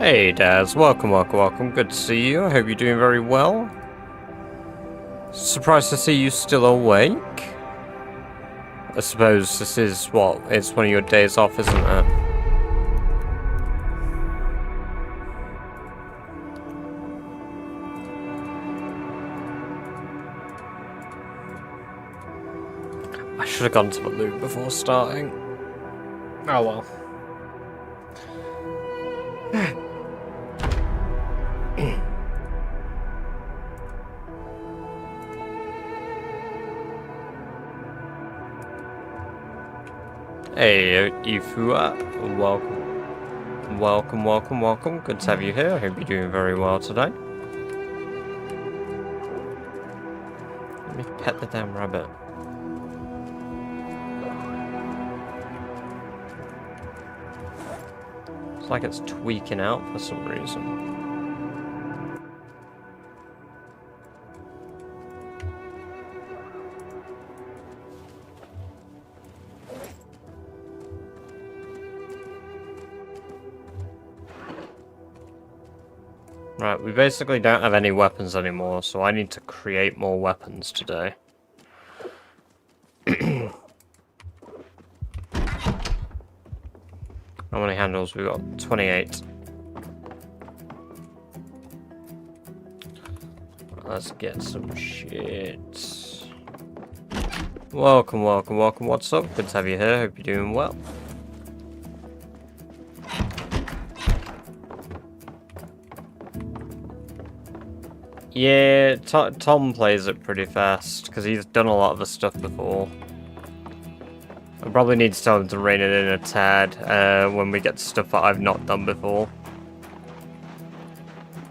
Hey Daz, welcome. Good to see you. I hope you're doing very well. Surprised to see you still awake. I suppose this is what? It's one of your days off, isn't it? I should have gone to the loo before starting. Oh well. Hey, Ifua, welcome. Good to have you here. I hope you're doing very well today. Let me pet the damn rabbit. It's like it's tweaking out for some reason. Right, we basically don't have any weapons anymore, so I need to create more weapons today. How many handles we got? 28. Let's get some shit. Welcome. What's up? Good to have you here. Hope you're doing well. Yeah, Tom plays it pretty fast, because he's done a lot of the stuff before. I probably need to tell him to rein it in a tad when we get to stuff that I've not done before.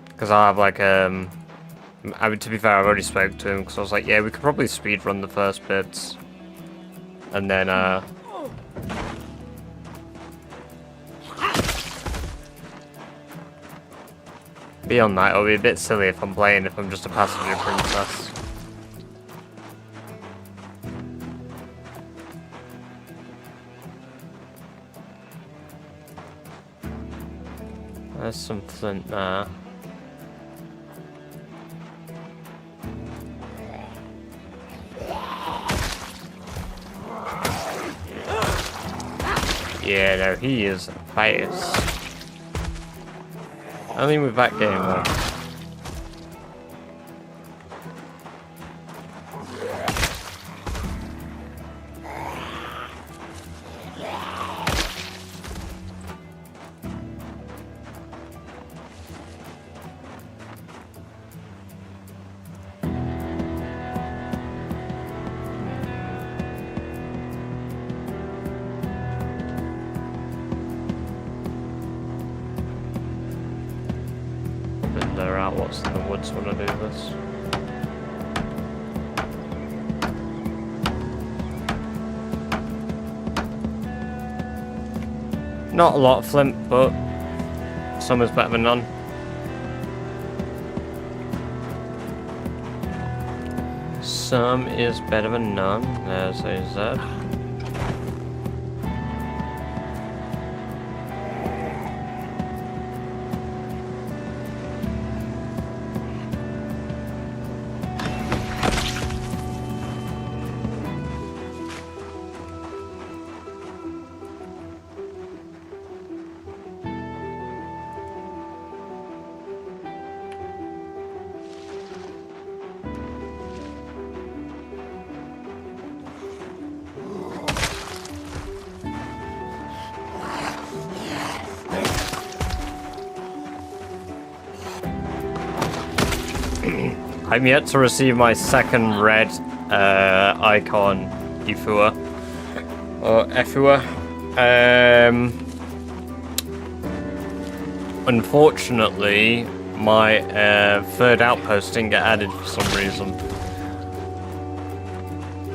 Because I have like, to be fair, I've already spoke to him, because I was like, yeah, we could probably speedrun the first bits. And then, beyond that, it'll be a bit silly if I'm just a passenger princess. There's some flint there. Yeah, no, he is fast. I think we're back game though. They're out, what's in the woods when I do this? Not a lot of flint, but some is better than none. Some is better than none, there's a Z. I'm yet to receive my second red icon, Ifua. Or Efua. Unfortunately, my third outpost didn't get added for some reason.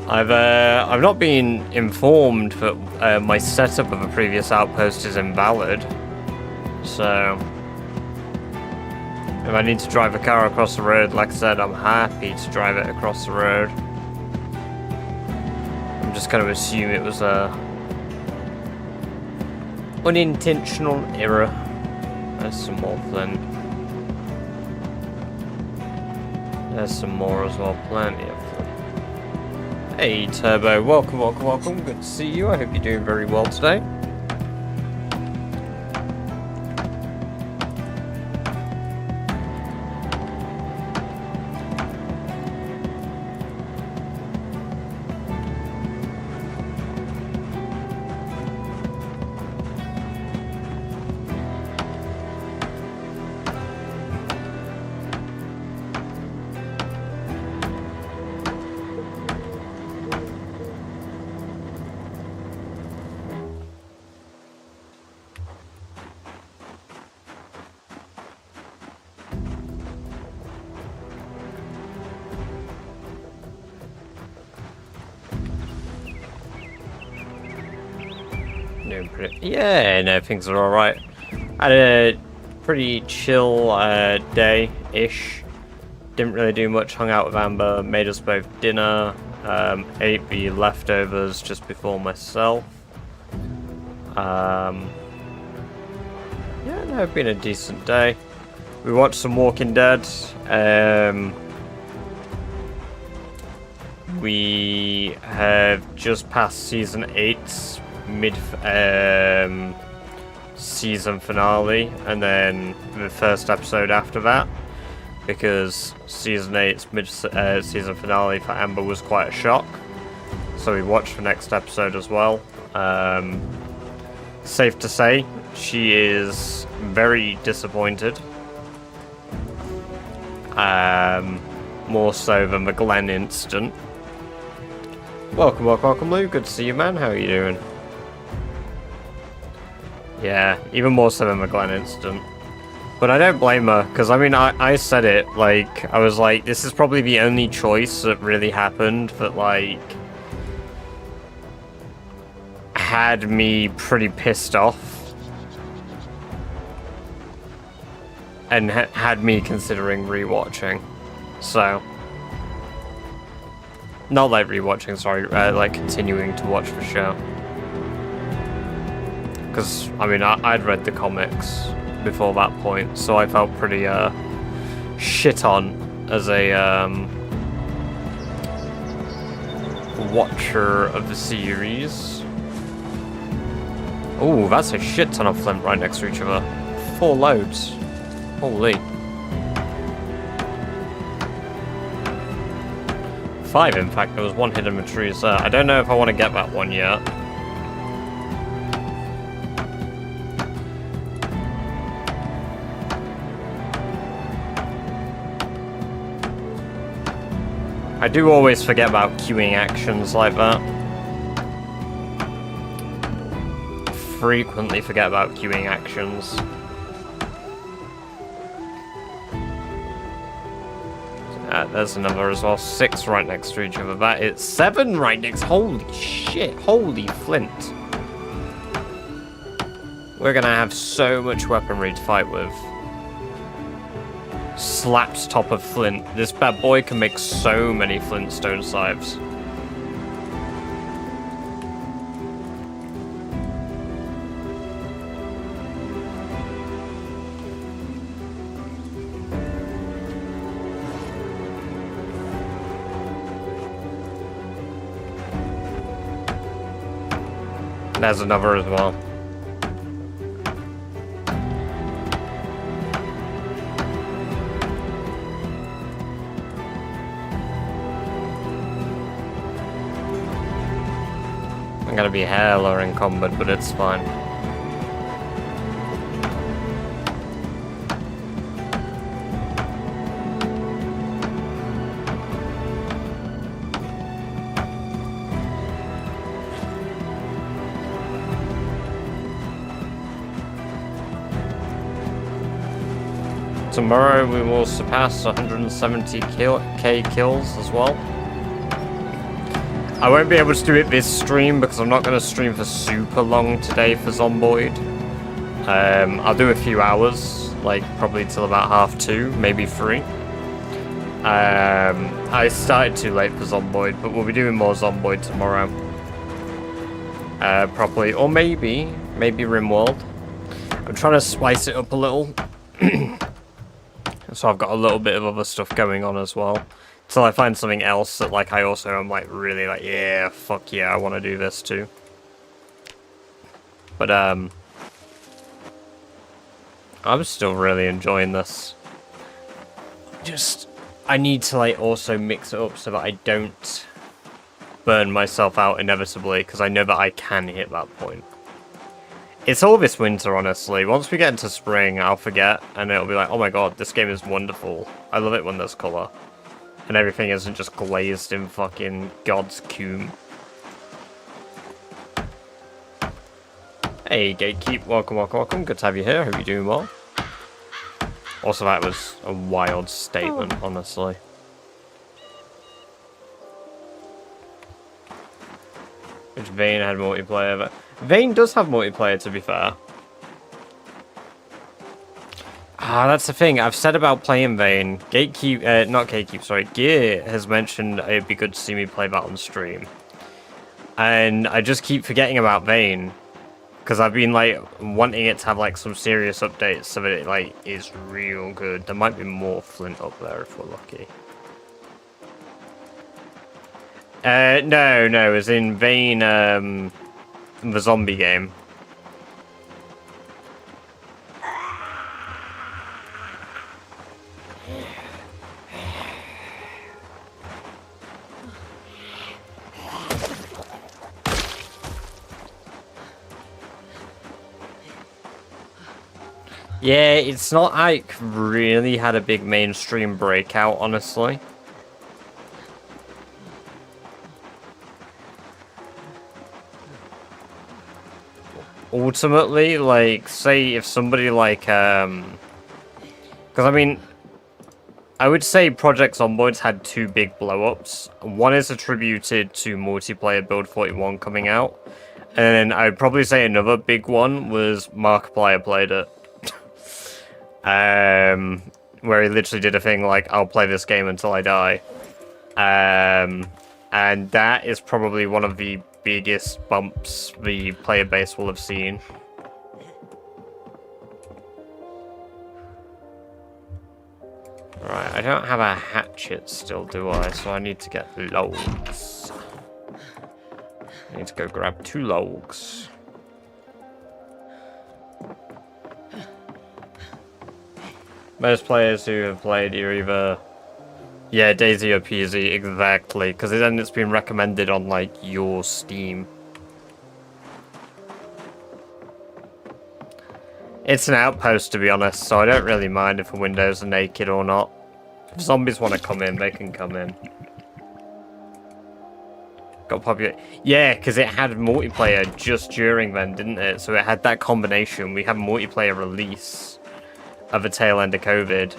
I've not been informed that my setup of a previous outpost is invalid. So if I need to drive a car across the road, like I said, I'm happy to drive it across the road. I'm just going to assume it was a unintentional error. There's some more flint. There's some more as well, plenty of flint. Hey Turbo, welcome, welcome, welcome. Good to see you. I hope you're doing very well today. Yeah, no, things are alright. I had a pretty chill day-ish. Didn't really do much, hung out with Amber, made us both dinner, ate the leftovers just before myself. Yeah, no, it's been a decent day. We watched some Walking Dead. We have just passed season 8's season finale, and then the first episode after that, because season 8's season finale for Amber was quite a shock, so we watched the next episode as well. Safe to say, she is very disappointed, more so than the Glenn incident. Welcome, welcome, welcome, Lou. Good to see you, man. How are you doing? Yeah, even more so than the Glenn incident. But I don't blame her, because I mean, I said it, like, I was like, this is probably the only choice that really happened that, like, had me pretty pissed off. And had me considering rewatching. So. Not like rewatching, sorry, like continuing to watch the show. Because, I mean, I'd read the comics before that point, so I felt pretty, shit on as a, watcher of the series. Ooh, that's a shit ton of flint right next to each other. 4 loads. Holy. 5, in fact. There was 1 hidden in the trees there. I don't know if I want to get that one yet. I do always forget about queuing actions like that. Frequently forget about queuing actions. There's another as well. 6 right next to each other. That is 7 right next. Holy shit. Holy flint. We're gonna have so much weaponry to fight with. Slaps top of flint. This bad boy can make so many flintstone scythes. There's another as well. I'm gonna be hella encumbered, but it's fine. Tomorrow we will surpass 170k kills as well. I won't be able to do it this stream because I'm not going to stream for super long today for Zomboid. I'll do a few hours, like probably till about 2:30, maybe 3. I started too late for Zomboid, but we'll be doing more Zomboid tomorrow. Probably, or maybe Rimworld. I'm trying to spice it up a little. So I've got a little bit of other stuff going on as well. Till I find something else that like I also am like really like, yeah, fuck yeah, I want to do this too. But I'm still really enjoying this. Just, I need to like also mix it up so that I don't burn myself out inevitably, because I know that I can hit that point. It's all this winter, honestly. Once we get into spring, I'll forget, and it'll be like, oh my god, this game is wonderful. I love it when there's colour. And everything isn't just glazed in fucking God's coom. Hey, Gatekeep, welcome, welcome, welcome. Good to have you here. Hope you're doing well. Also, that was a wild statement, honestly. Which Vane had multiplayer, but Vane does have multiplayer, to be fair. Ah, that's the thing. I've said about playing Vane. Not Gatekeep, sorry. Gear has mentioned it'd be good to see me play that on stream. And I just keep forgetting about Vane. Because I've been, like, wanting it to have, like, some serious updates so that it, like, is real good. There might be more flint up there if we're lucky. No, as in Vane, the zombie game. Yeah, it's not like really had a big mainstream breakout, honestly. Ultimately, like, say if somebody like, because I mean, I would say Project Zomboids had two big blow-ups. One is attributed to multiplayer Build 41 coming out, and then I would probably say another big one was Markiplier played it. Where he literally did a thing like, I'll play this game until I die. And that is probably one of the biggest bumps the player base will have seen. Right, I don't have a hatchet still, do I? So I need to get logs. I need to go grab 2 logs. Most players who have played are either... Yeah, Daisy or Peasy, exactly. Because then it's been recommended on, like, your Steam. It's an Outpost, to be honest, so I don't really mind if the windows are naked or not. If zombies want to come in, they can come in. Got popular... Yeah, because it had multiplayer just during then, didn't it? So it had that combination. We had multiplayer release of the tail end of COVID,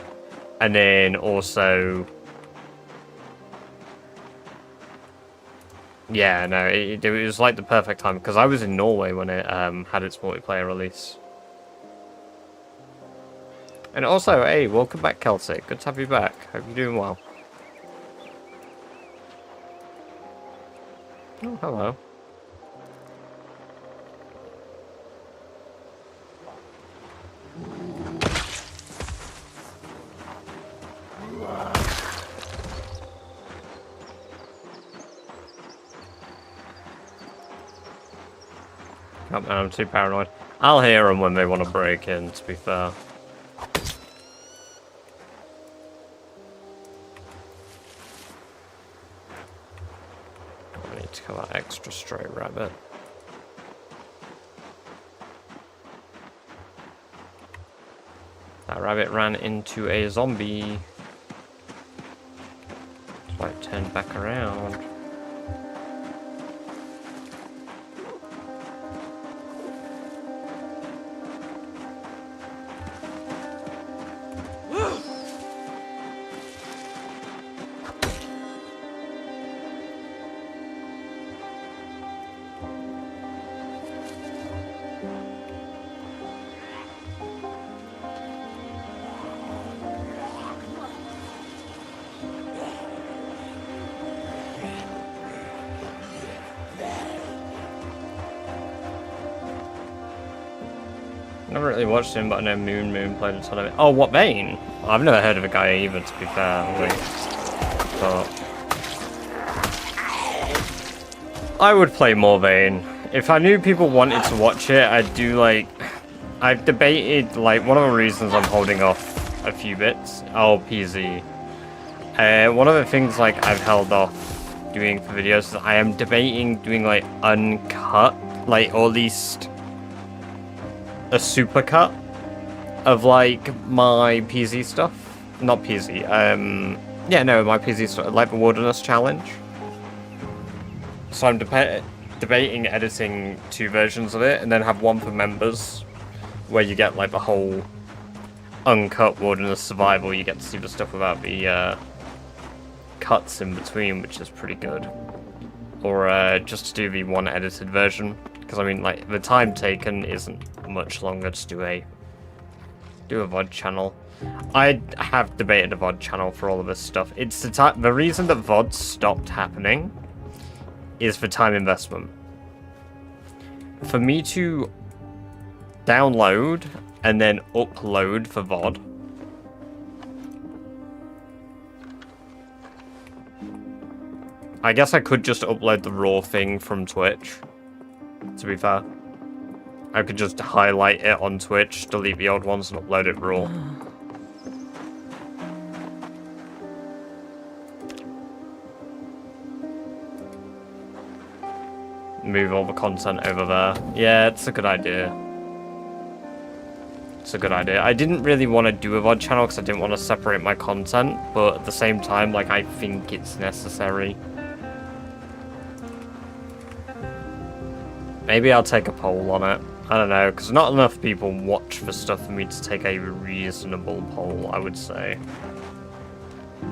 and then also... Yeah, no, it was like the perfect time, because I was in Norway when it had its multiplayer release. And also, hey, welcome back, Celtic. Good to have you back. Hope you're doing well. Oh, hello. Oh, man, I'm too paranoid. I'll hear them when they want to break in, to be fair. I need to kill that extra stray rabbit. That rabbit ran into a zombie. That's why it turned back around. Never really watched him, but I know Moon played a ton of it. Oh, what Vayne? I've never heard of a guy either, to be fair. But I would play more Vayne. If I knew people wanted to watch it, I'd do like... I've debated, like, one of the reasons I'm holding off a few bits. Oh, PZ. One of the things, like, I've held off doing for videos is I am debating doing, like, uncut, like, or at least a supercut of, like, my PZ stuff. Not PZ, yeah, no, my PZ stuff, like the Wilderness Challenge. So I'm debating editing 2 versions of it, and then have one for members, where you get, like, the whole uncut Wilderness Survival. You get to see the stuff without the cuts in between, which is pretty good. Or just to do the one edited version, because I mean, like, the time taken isn't much longer to do a VOD channel. I have debated a VOD channel for all of this stuff. It's the reason that VODs stopped happening is for time investment. For me to download and then upload for VOD, I guess I could just upload the raw thing from Twitch, to be fair. I could just highlight it on Twitch, delete the old ones, and upload it raw. Move all the content over there. Yeah, it's a good idea. It's a good idea. I didn't really want to do a VOD channel because I didn't want to separate my content, but at the same time, like, I think it's necessary. Maybe I'll take a poll on it. I don't know, because not enough people watch the stuff for me to take a reasonable poll, I would say.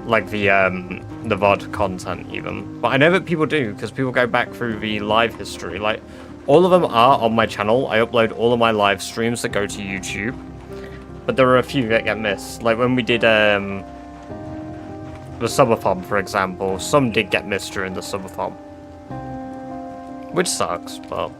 Like the VOD content, even. But I know that people do, because people go back through the live history. Like, all of them are on my channel. I upload all of my live streams that go to YouTube. But there are a few that get missed. Like, when we did the subathon, for example, some did get missed during the subathon. Which sucks, but...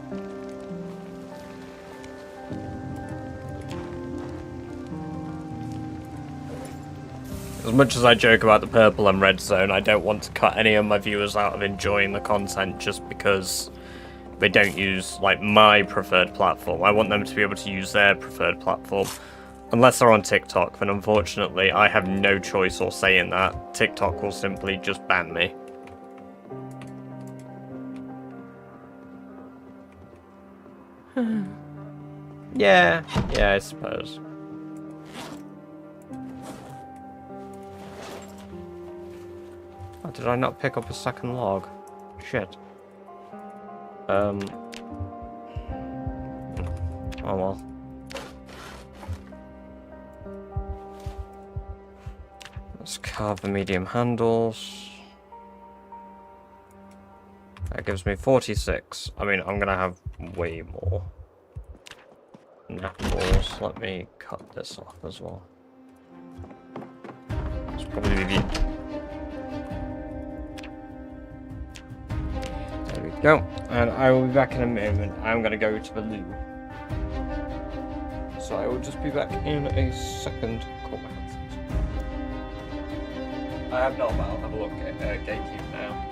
As much as I joke about the purple and red zone, I don't want to cut any of my viewers out of enjoying the content just because they don't use, like, my preferred platform. I want them to be able to use their preferred platform. Unless they're on TikTok, then unfortunately I have no choice or say in that. TikTok will simply just ban me. Yeah, I suppose. Oh, did I not pick up a second log? Shit. Oh well. Let's carve the medium handles. That gives me 46. I mean, I'm gonna have way more knuckles. Let me cut this off as well. It's probably the... There we go. And I will be back in a moment. I'm gonna go to the loo. So I will just be back in a second. Cool. I have not, but I'll have a look at Gatekeep now.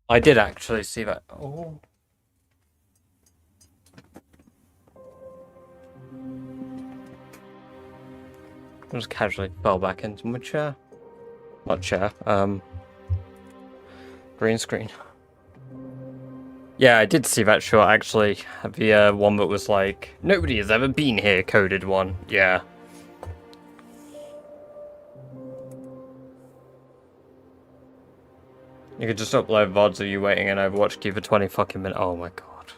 I did actually see that. Oh. I just casually fell back into my chair. Not chair, green screen. Yeah, I did see that shot actually. The one that was like, nobody has ever been here coded one. Yeah. You could just upload VODs of you waiting in Overwatch queue for 20 fucking minutes. Oh my god.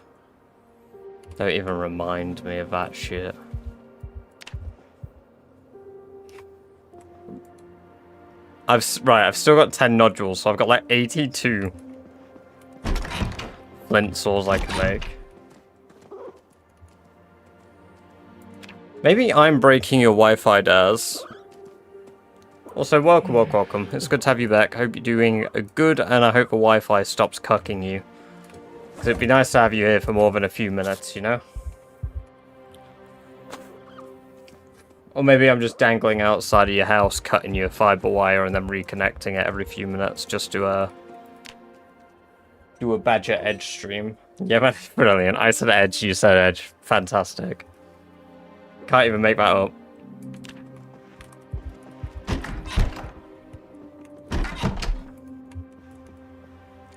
Don't even remind me of that shit. I've still got 10 nodules, so I've got like 82 flint saws I can make. Maybe I'm breaking your Wi-Fi, Daz. Also, welcome. It's good to have you back. Hope you're doing good, and I hope the Wi-Fi stops cucking you. Because it'd be nice to have you here for more than a few minutes, you know? Or maybe I'm just dangling outside of your house, cutting your fiber wire, and then reconnecting it every few minutes just to, do a Badger Edge stream. Yeah, that's brilliant. I said Edge, you said Edge. Fantastic. Can't even make that up.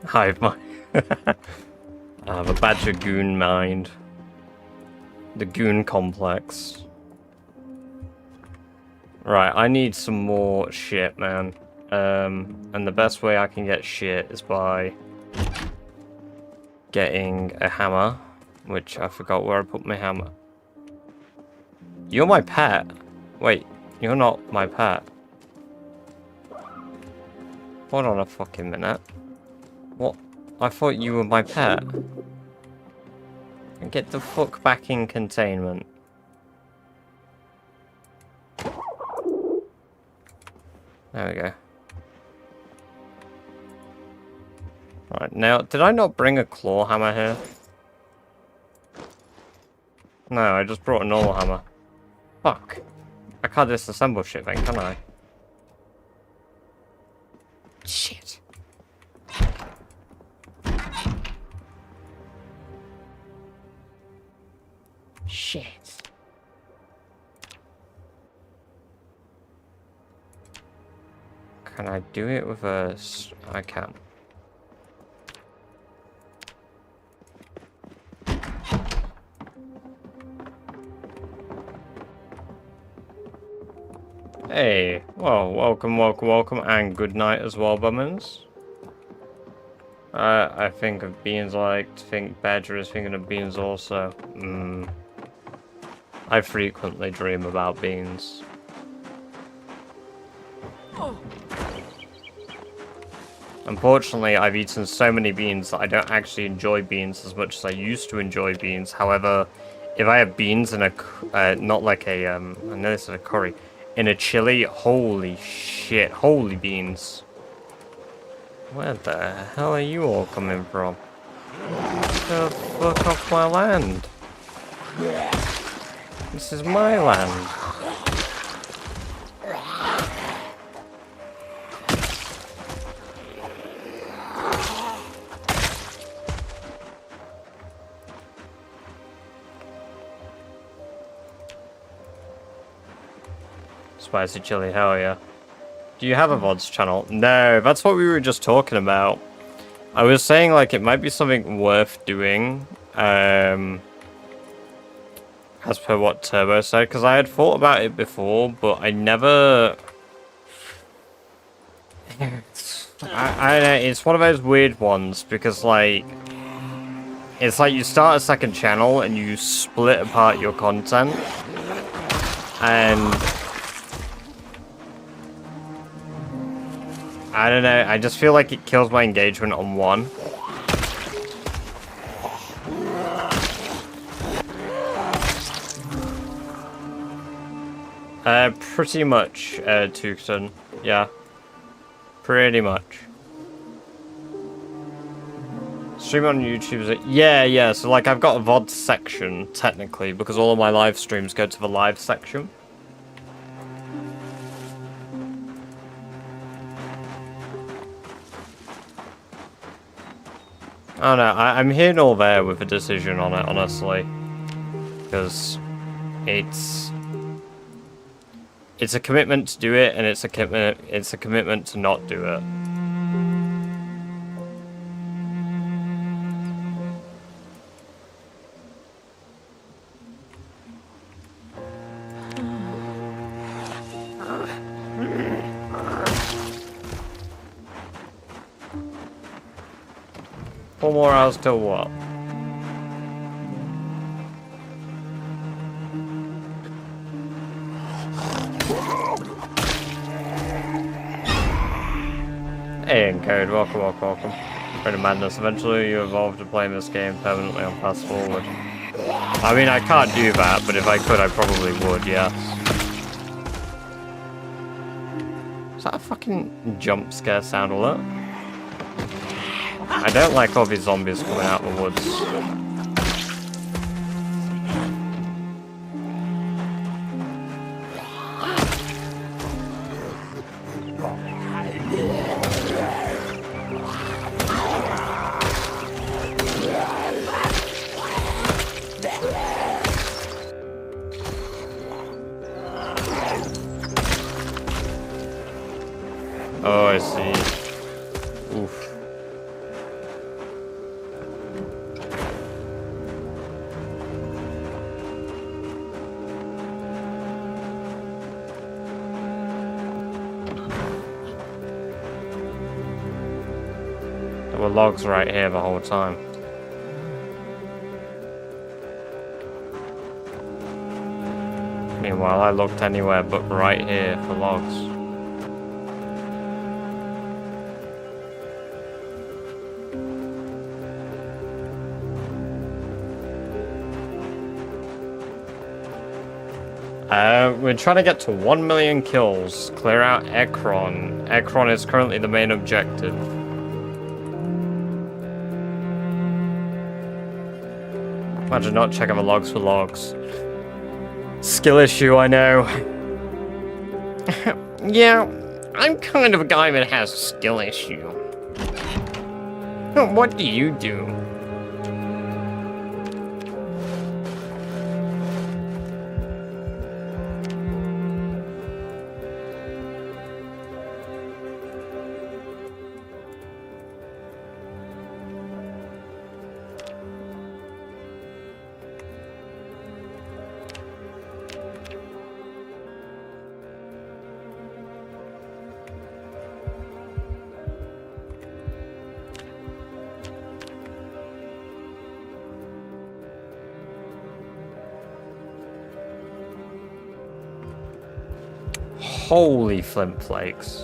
Hive mind. I have a Badger Goon mind. The Goon Complex. Right, I need some more shit, man. And the best way I can get shit is by getting a hammer, which I forgot where I put my hammer. You're my pet. Wait, you're not my pet. Hold on a fucking minute. What? I thought you were my pet. Get the fuck back in containment. There we go. Right, now, did I not bring a claw hammer here? No, I just brought a normal hammer. Fuck. I can't disassemble shit then, can I? Shit. Shit. Can I do it with a... I can. Hey, well, welcome, and good night as well, bummers. I think of beans like, think Badger is thinking of beans also. I frequently dream about beans. Unfortunately, I've eaten so many beans that I don't actually enjoy beans as much as I used to enjoy beans. However, if I have beans in a, not like a, I know this is a curry, in a chili, holy shit, holy beans. Where the hell are you all coming from? Get the fuck off my land. This is my land. Spicy chili, hell yeah. Do you have a VODs channel? No, that's what we were just talking about. I was saying, like, it might be something worth doing, as per what Turbo said, because I had thought about it before, but I never... I don't know, it's one of those weird ones, because, like, it's like you start a second channel and you split apart your content, and... I don't know, I just feel like it kills my engagement on one. Pretty much, Tucson. Yeah. Pretty much. Stream on YouTube is it? Yeah, so like I've got a VOD section, technically, because all of my live streams go to the live section. I don't know, I'm here nor there with a decision on it, honestly. Because it's a commitment to do it, and it's a commitment to not do it. Four more hours till what? Hey, Encode, welcome. Friend of Madness, eventually you evolved to playing this game permanently on fast forward. I mean, I can't do that, but if I could, I probably would, yes. Is that a fucking jump scare sound alert? I don't like all these zombies coming out of the woods. Oh, I see. Oof. There were logs right here the whole time. Meanwhile, I looked anywhere but right here for logs. We're trying to get to 1 million kills. Clear out Ekron. Ekron is currently the main objective. Imagine not checking the logs for logs. Skill issue, I know. Yeah, I'm kind of a guy that has a skill issue. What do you do? Holy flint flakes.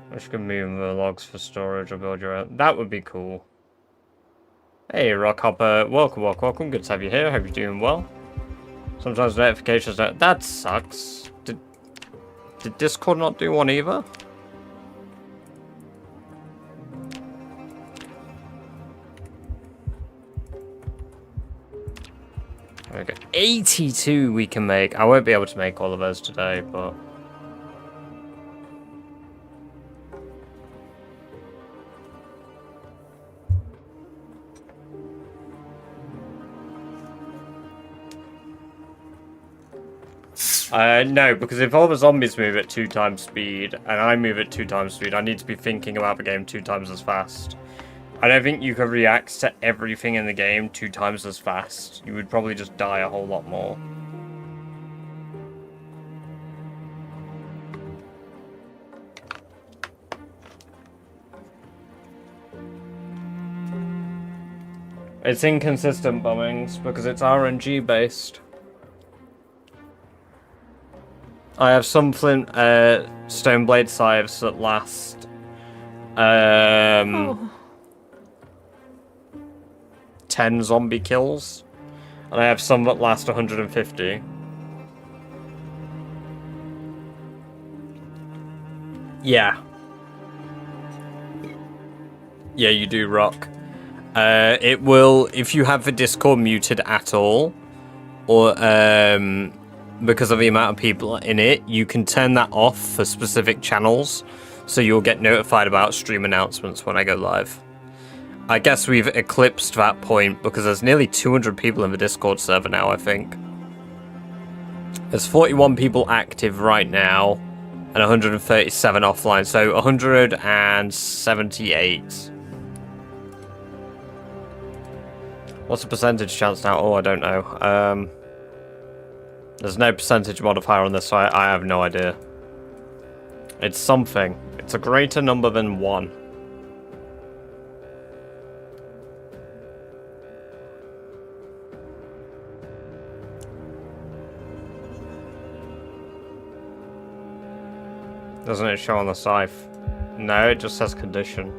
I should move the logs for storage or build your own. That would be cool. Hey, Rockhopper. Welcome. Good to have you here. Hope you're doing well. Sometimes notifications don't... That sucks. Did Discord not do one either? Okay, 82 we can make. I won't be able to make all of those today, but... No, because if all the zombies move at 2 times speed, and I move at 2 times speed, I need to be thinking about the game 2 times as fast. I don't think you could react to everything in the game 2 times as fast. You would probably just die a whole lot more. It's inconsistent bombings because it's RNG based. I have some flint stone blade scythes that last 10 zombie kills, and I have some that last 150. Yeah, you do, Rock. It will, if you have the Discord muted at all, or because of the amount of people in it, you can turn that off for specific channels, so you'll get notified about stream announcements when I go live. I guess we've eclipsed that point because there's nearly 200 people in the Discord server now, I think. There's 41 people active right now, and 137 offline, so 178. What's the percentage chance now? Oh, I don't know. There's no percentage modifier on this, so I have no idea. It's something. It's a greater number than 1. Doesn't it show on the scythe? No, it just says condition.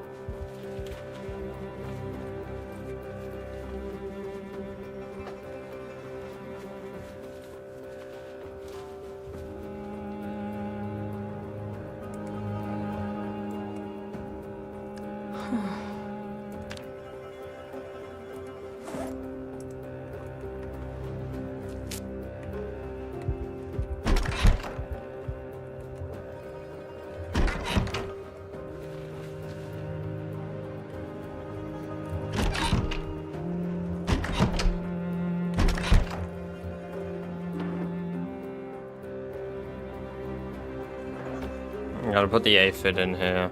I gotta put the aphid in here.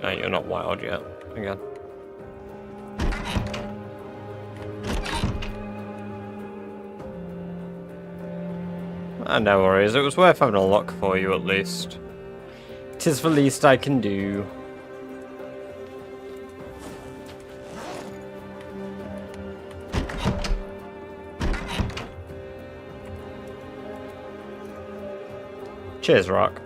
No, you're not wild yet. Again. No worries, it was worth having a lock for you at least. 'Tis the least I can do. Cheers, Rock.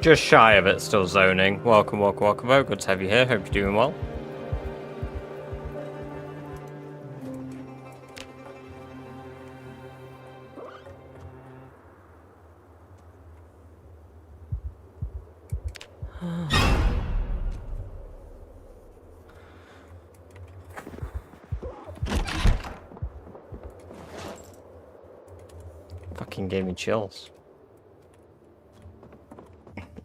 Just shy of it, still zoning. Welcome, welcome, welcome. Oh, good to have you here. Hope you're doing well. Fucking gave me chills.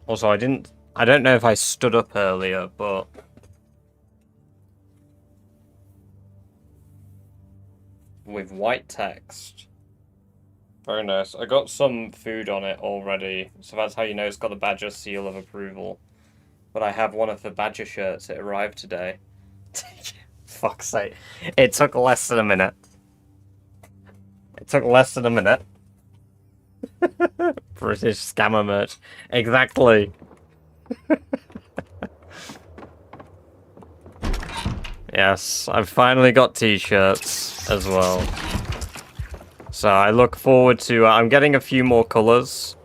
Also, I don't know if I stood up earlier, but with white text. Very nice. I got some food on it already, so that's how you know it's got the Badger seal of approval. But I have one of the Badger shirts. It arrived today. Fuck's sake. It took less than a minute. It took less than a minute. British scammer merch. Exactly. Yes, I've finally got t-shirts as well. So I look forward to... I'm getting a few more colours.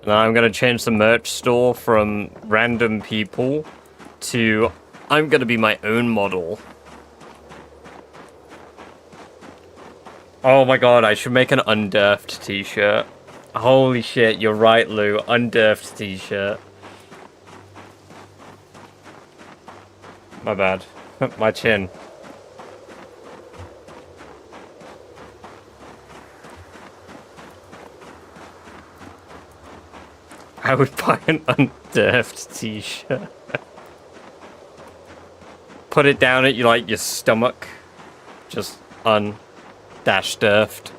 And I'm going to change the merch store from random people to... I'm going to be my own model. Oh my god, I should make an Undurfed t-shirt. Holy shit, you're right, Lou. Undurfed t-shirt. My bad. My chin. I would buy an Undurfed t-shirt. Put it down at your stomach. Just un-dash-durfed.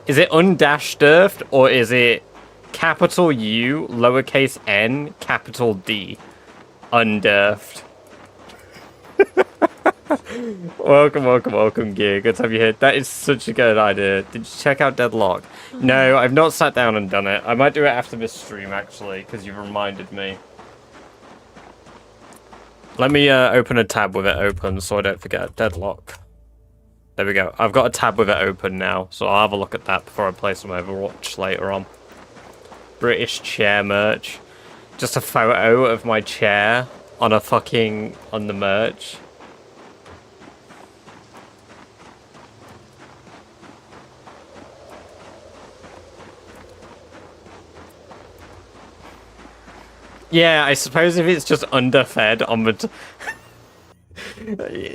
Is it undashed-durfed, or is it capital U, lowercase n, capital D? Undurfed. Welcome, welcome, welcome, Gear. Good to have you here. That is such a good idea. Did you check out Deadlock? No, I've not sat down and done it. I might do it after this stream, actually, because you've reminded me. Let me open a tab with it open so I don't forget. Deadlock. There we go. I've got a tab with it open now, so I'll have a look at that before I play some Overwatch later on. British chair merch. Just a photo of my chair on the merch. Yeah, I suppose if it's just underfed on the...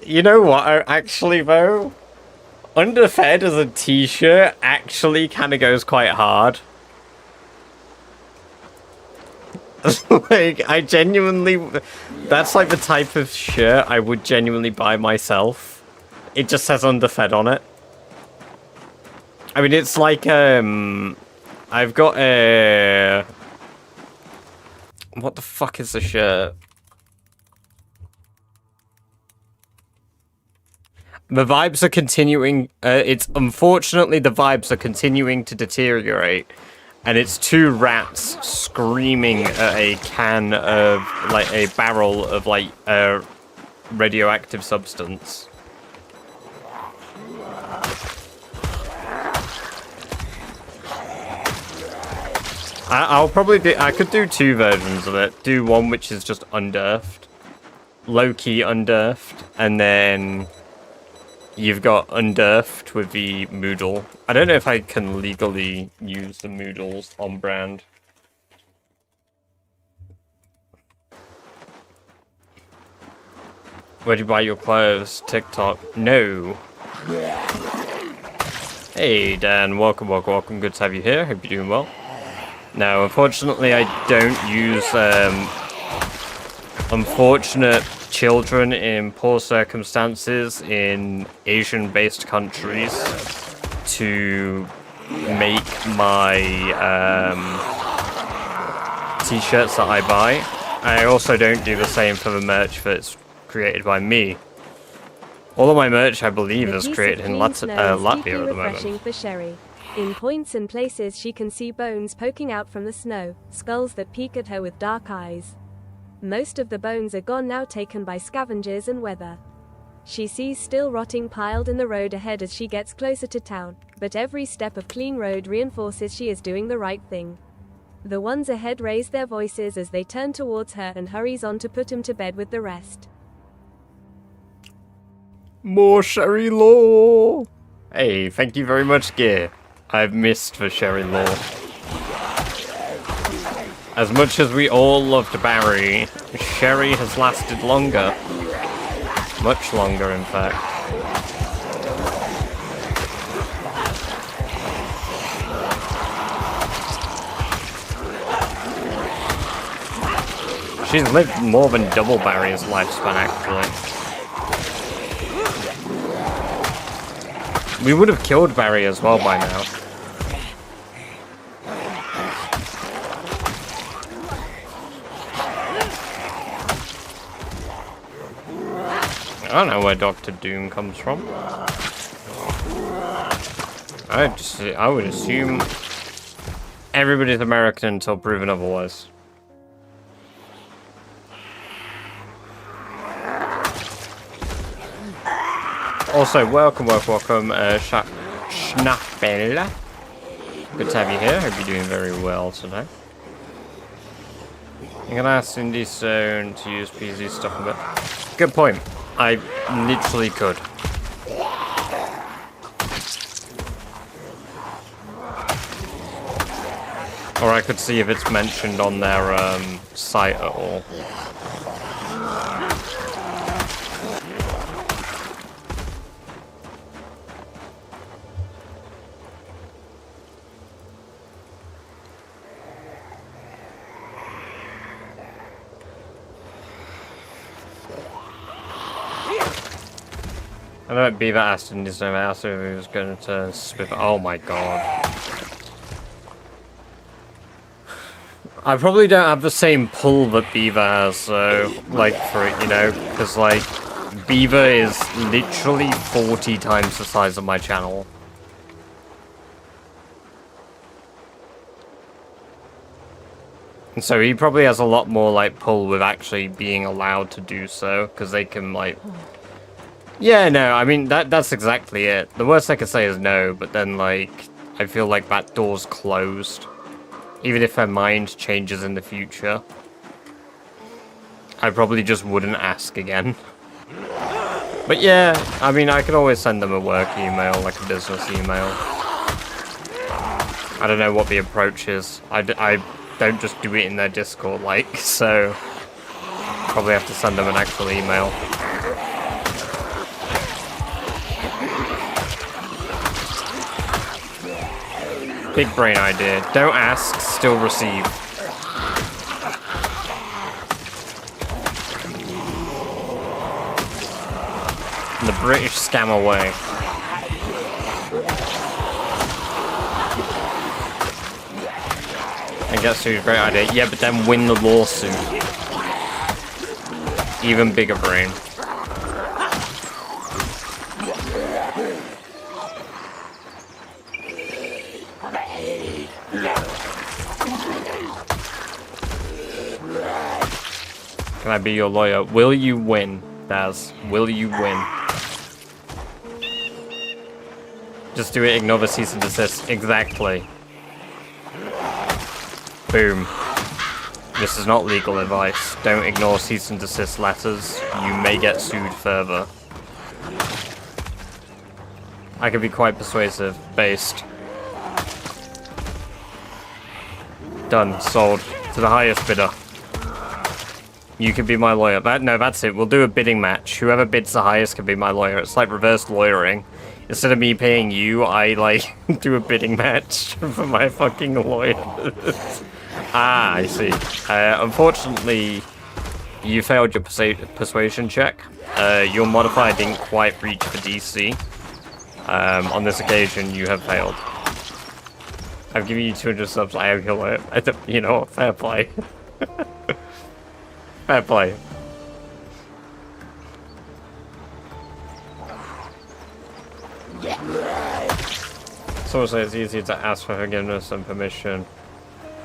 You know what, actually, though? Underfed as a t-shirt actually kind of goes quite hard. Like, I genuinely... That's like the type of shirt I would genuinely buy myself. It just says underfed on it. I mean, it's like, I've got a... What the fuck is the shirt? The vibes are continuing... it's unfortunately the vibes are continuing to deteriorate. And it's two rats screaming at a can of, like, a barrel of, like, radioactive substance. I'll probably do... I could do two versions of it. Do one which is just underfed. Low-key underfed. And then... You've got underfed with the Moodle. I don't know if I can legally use the Moodles on brand. Where'd you buy your clothes? TikTok? No. Hey Dan, welcome. Good to have you here. Hope you're doing well. Now, unfortunately, I don't use unfortunate children in poor circumstances in Asian-based countries to make my t-shirts that I buy. I also don't do the same for the merch that's created by me. All of my merch, I believe, is created in Latvia at the moment. For Sherry. In points and places she can see bones poking out from the snow, skulls that peek at her with dark eyes. Most of the bones are gone now, taken by scavengers and weather. She sees still rotting piled in the road ahead as she gets closer to town, but every step of clean road reinforces she is doing the right thing. The ones ahead raise their voices as they turn towards her and hurries on to put him to bed with the rest. More Sherry Law! Hey, thank you very much, Gear. I've missed the Sherry Law. As much as we all loved Barry, Sherry has lasted longer. Much longer, in fact. She's lived more than double Barry's lifespan, actually. We would have killed Barry as well by now. I don't know where Dr. Doom comes from. I would assume everybody's American until proven otherwise. Also, welcome, Schnappel. Good to have you here. Hope you're doing very well today. I'm gonna ask Cindy Stone to use PZ stuff a bit. Good point. I literally could. Or I could see if it's mentioned on their site at all. I know it'd be that Aston is no matter if he was going to spit. Oh my god. I probably don't have the same pull that Beaver has, so, like, for it, you know, because, like, Beaver is literally 40 times the size of my channel. And so he probably has a lot more, like, pull with actually being allowed to do so, because they can, like... Yeah, no, I mean, that's exactly it. The worst I could say is no, but then, like, I feel like that door's closed. Even if her mind changes in the future. I probably just wouldn't ask again. But yeah, I mean, I could always send them a work email, like a business email. I don't know what the approach is. I don't just do it in their Discord, like, so probably have to send them an actual email. Big brain idea. Don't ask, still receive. The British scam away. I guess it's a great idea. Yeah, but then win the lawsuit. Even bigger brain. Can I be your lawyer? Will you win, Daz? Will you win? Just do it, ignore the cease and desist. Exactly. Boom. This is not legal advice. Don't ignore cease and desist letters. You may get sued further. I can be quite persuasive. Based. Done. Sold. To the highest bidder. You can be my lawyer. No, that's it. We'll do a bidding match. Whoever bids the highest can be my lawyer. It's like reverse lawyering. Instead of me paying you, I, like, do a bidding match for my fucking lawyer. Ah, I see. Unfortunately, you failed your persuasion check. Your modifier didn't quite reach the DC. On this occasion, you have failed. I've given you 200 subs. I am your lawyer. You know what? Fair play. Fair play. Someone says it's easier to ask for forgiveness and permission,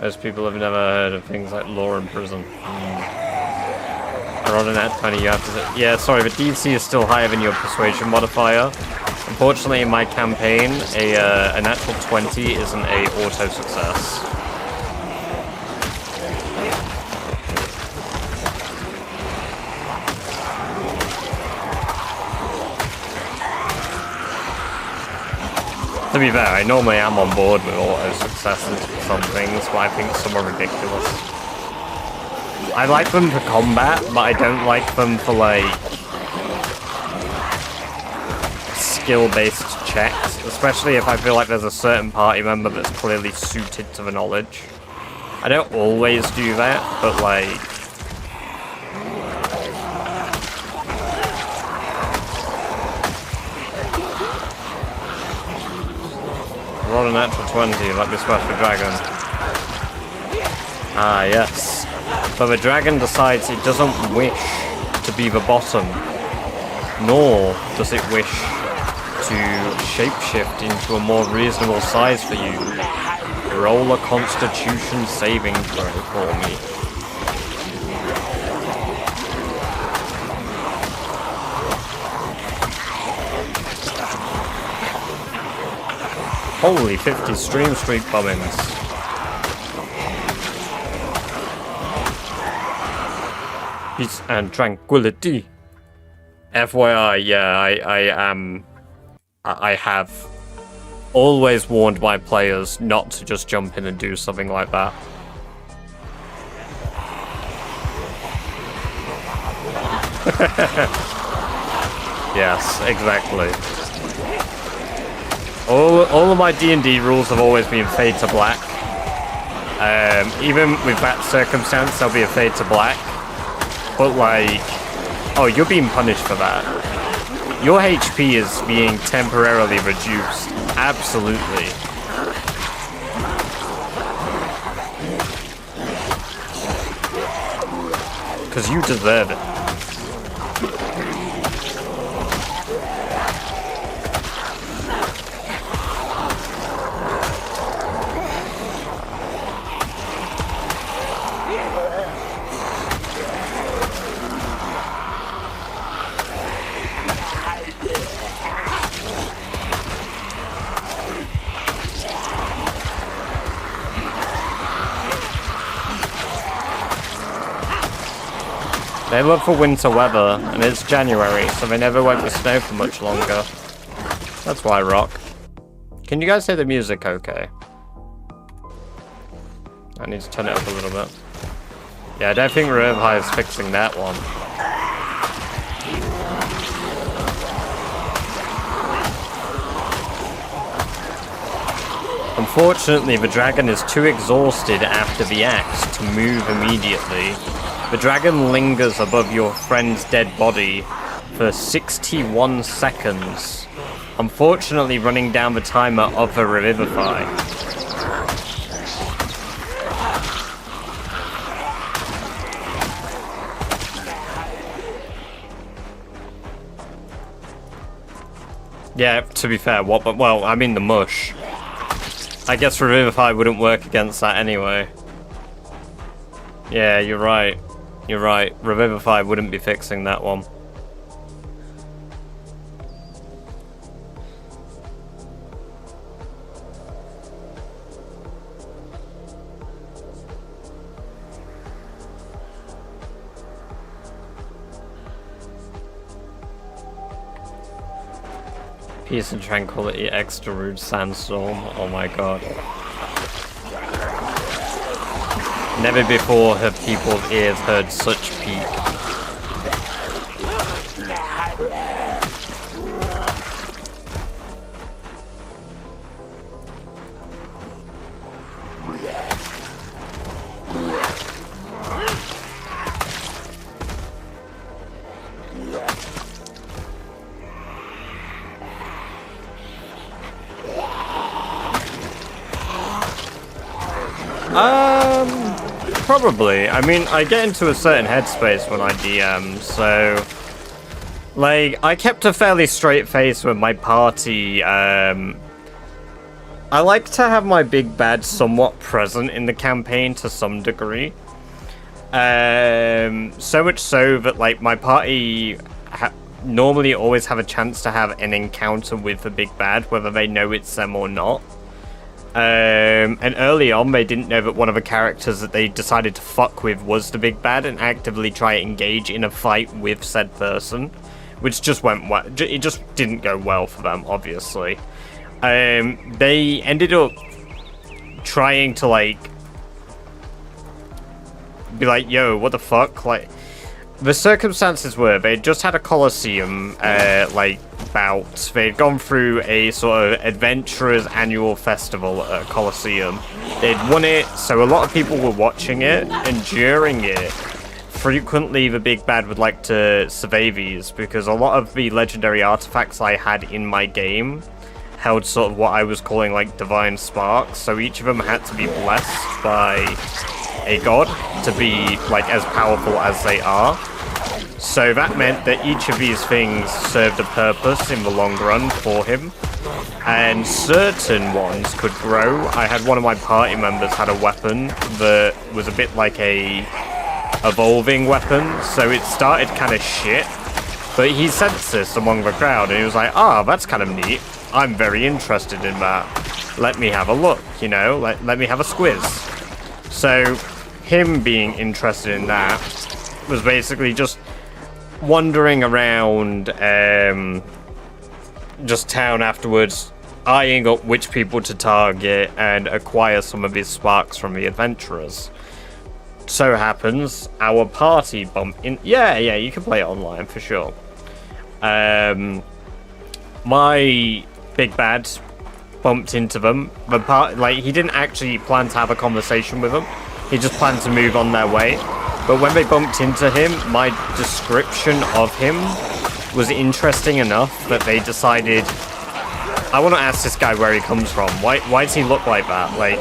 as people have never heard of things like law in prison. I rolled an at 20, you have to say, yeah, sorry, but DC is still higher than your persuasion modifier. Unfortunately, in my campaign, a natural 20 isn't a auto success. To be fair, I normally am on board with auto successes for some things, but I think some are ridiculous. I like them for combat, but I don't like them for, like, skill-based checks, especially if I feel like there's a certain party member that's clearly suited to the knowledge. I don't always do that, but, like, roll a natural 20, let me smash the dragon. Ah, yes. But the dragon decides it doesn't wish to be the bottom, nor does it wish to shapeshift into a more reasonable size for you. Roll a constitution saving throw for me. Holy 50 stream streak bombings. Peace and tranquility. FYI, yeah, I have always warned my players not to just jump in and do something like that. Yes, exactly. All of my D&D rules have always been fade to black. Even with that circumstance, there'll be a fade to black. But like, oh, you're being punished for that. Your HP is being temporarily reduced. Absolutely. Because you deserve it. They look for winter weather, and it's January, so they never won't be snow for much longer. That's why I rock. Can you guys hear the music okay? I need to turn it up a little bit. Yeah, I don't think Revivify is fixing that one. Unfortunately, the dragon is too exhausted after the axe to move immediately. The dragon lingers above your friend's dead body for 61 seconds, unfortunately running down the timer of the Revivify. Yeah, to be fair, well, I mean the mush. I guess Revivify wouldn't work against that anyway. Yeah, you're right. You're right. Revivify wouldn't be fixing that one. Peace and tranquility, extra rude sandstorm. Oh my god. Never before have people's ears heard such peak. Probably. I mean, I get into a certain headspace when I DM, so... Like, I kept a fairly straight face with my party. I like to have my big bad somewhat present in the campaign to some degree. So much so that, like, my party normally always have a chance to have an encounter with the big bad, whether they know it's them or not. And early on, they didn't know that one of the characters that they decided to fuck with was the big bad and actively try to engage in a fight with said person, which just went well. It just didn't go well for them, obviously. They ended up trying to, like, be like, yo, what the fuck? Like, the circumstances were they just had a Colosseum, like, bout. They'd gone through a sort of adventurers annual festival at a Colosseum. They'd won it, so a lot of people were watching it, and during it, frequently the big bad would like to survey these, because a lot of the legendary artifacts I had in my game held sort of what I was calling, like, divine sparks, so each of them had to be blessed by a god to be, like, as powerful as they are. So that meant that each of these things served a purpose in the long run for him, and certain ones could grow. I had one of my party members had a weapon that was a bit like a evolving weapon, so it started kind of shit, but he sensed this among the crowd, and he was like, ah, that's kind of neat. I'm very interested in that. Let me have a look, you know, let me have a squiz. So him being interested in that was basically just wandering around just town afterwards, eyeing up which people to target and acquire some of his sparks from the adventurers. So happens our party bumped in. Yeah, you can play it online for sure. My big bad bumped into them. Like, he didn't actually plan to have a conversation with them. He just planned to move on their way. But when they bumped into him, my description of him was interesting enough that they decided, I want to ask this guy where he comes from. Why does he look like that? Like,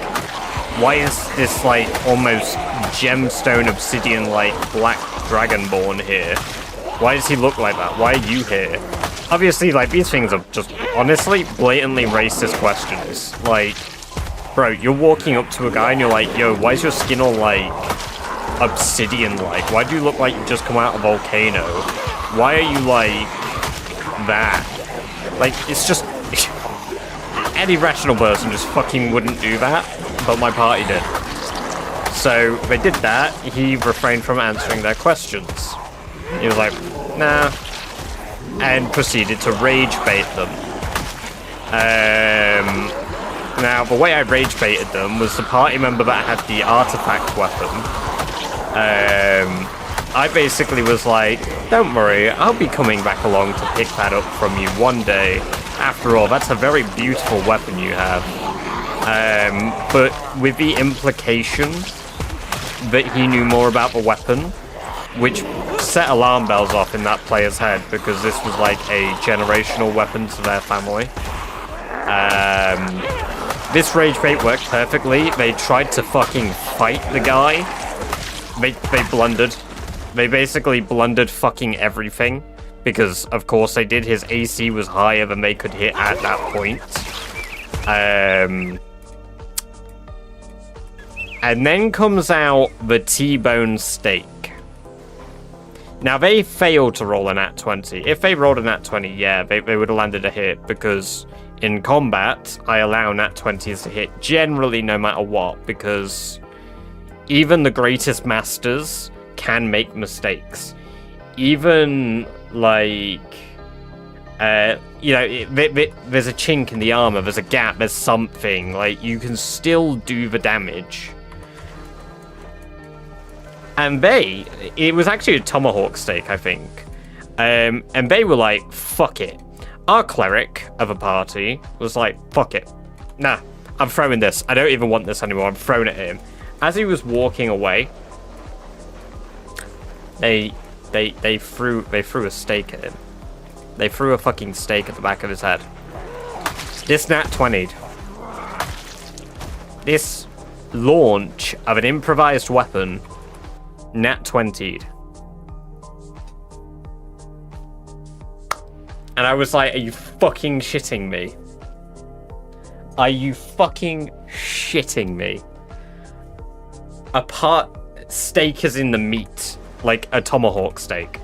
why is this, like, almost gemstone obsidian-like black dragonborn here? Why does he look like that? Why are you here? Obviously, like, these things are just, honestly, blatantly racist questions. Like, bro, you're walking up to a guy and you're like, yo, why is your skin all, like, obsidian-like? Why do you look like you just come out of a volcano? Why are you like that? Like, it's just any rational person just fucking wouldn't do that, but my party did. So they did that. He refrained from answering their questions. He was like, nah, and proceeded to rage bait them. Now, the way I rage baited them was the party member that had the artifact weapon. I basically was like, don't worry, I'll be coming back along to pick that up from you one day. After all, that's a very beautiful weapon you have. But with the implication that he knew more about the weapon, which set alarm bells off in that player's head because this was like a generational weapon to their family. This rage bait worked perfectly. They tried to fucking fight the guy. They blundered. They basically blundered fucking everything. Because, of course, they did. His AC was higher than they could hit at that point. And then comes out the T-bone steak. Now, they failed to roll a nat 20. If they rolled a nat 20, yeah, they would have landed a hit. Because in combat, I allow nat 20s to hit generally no matter what. Because even the greatest masters can make mistakes. Even, like, you know, there's a chink in the armor, there's a gap, there's something. Like, you can still do the damage. And it was actually a tomahawk steak, I think. And they were like, fuck it. Our cleric of a party was like, fuck it. Nah, I'm throwing this. I don't even want this anymore. I'm throwing it at him. As he was walking away, they threw a steak at him. They threw a fucking steak at the back of his head. This nat 20'd. This launch of an improvised weapon nat 20'd. And I was like, are you fucking shitting me? Are you fucking shitting me? Steak is in the meat. Like a tomahawk steak.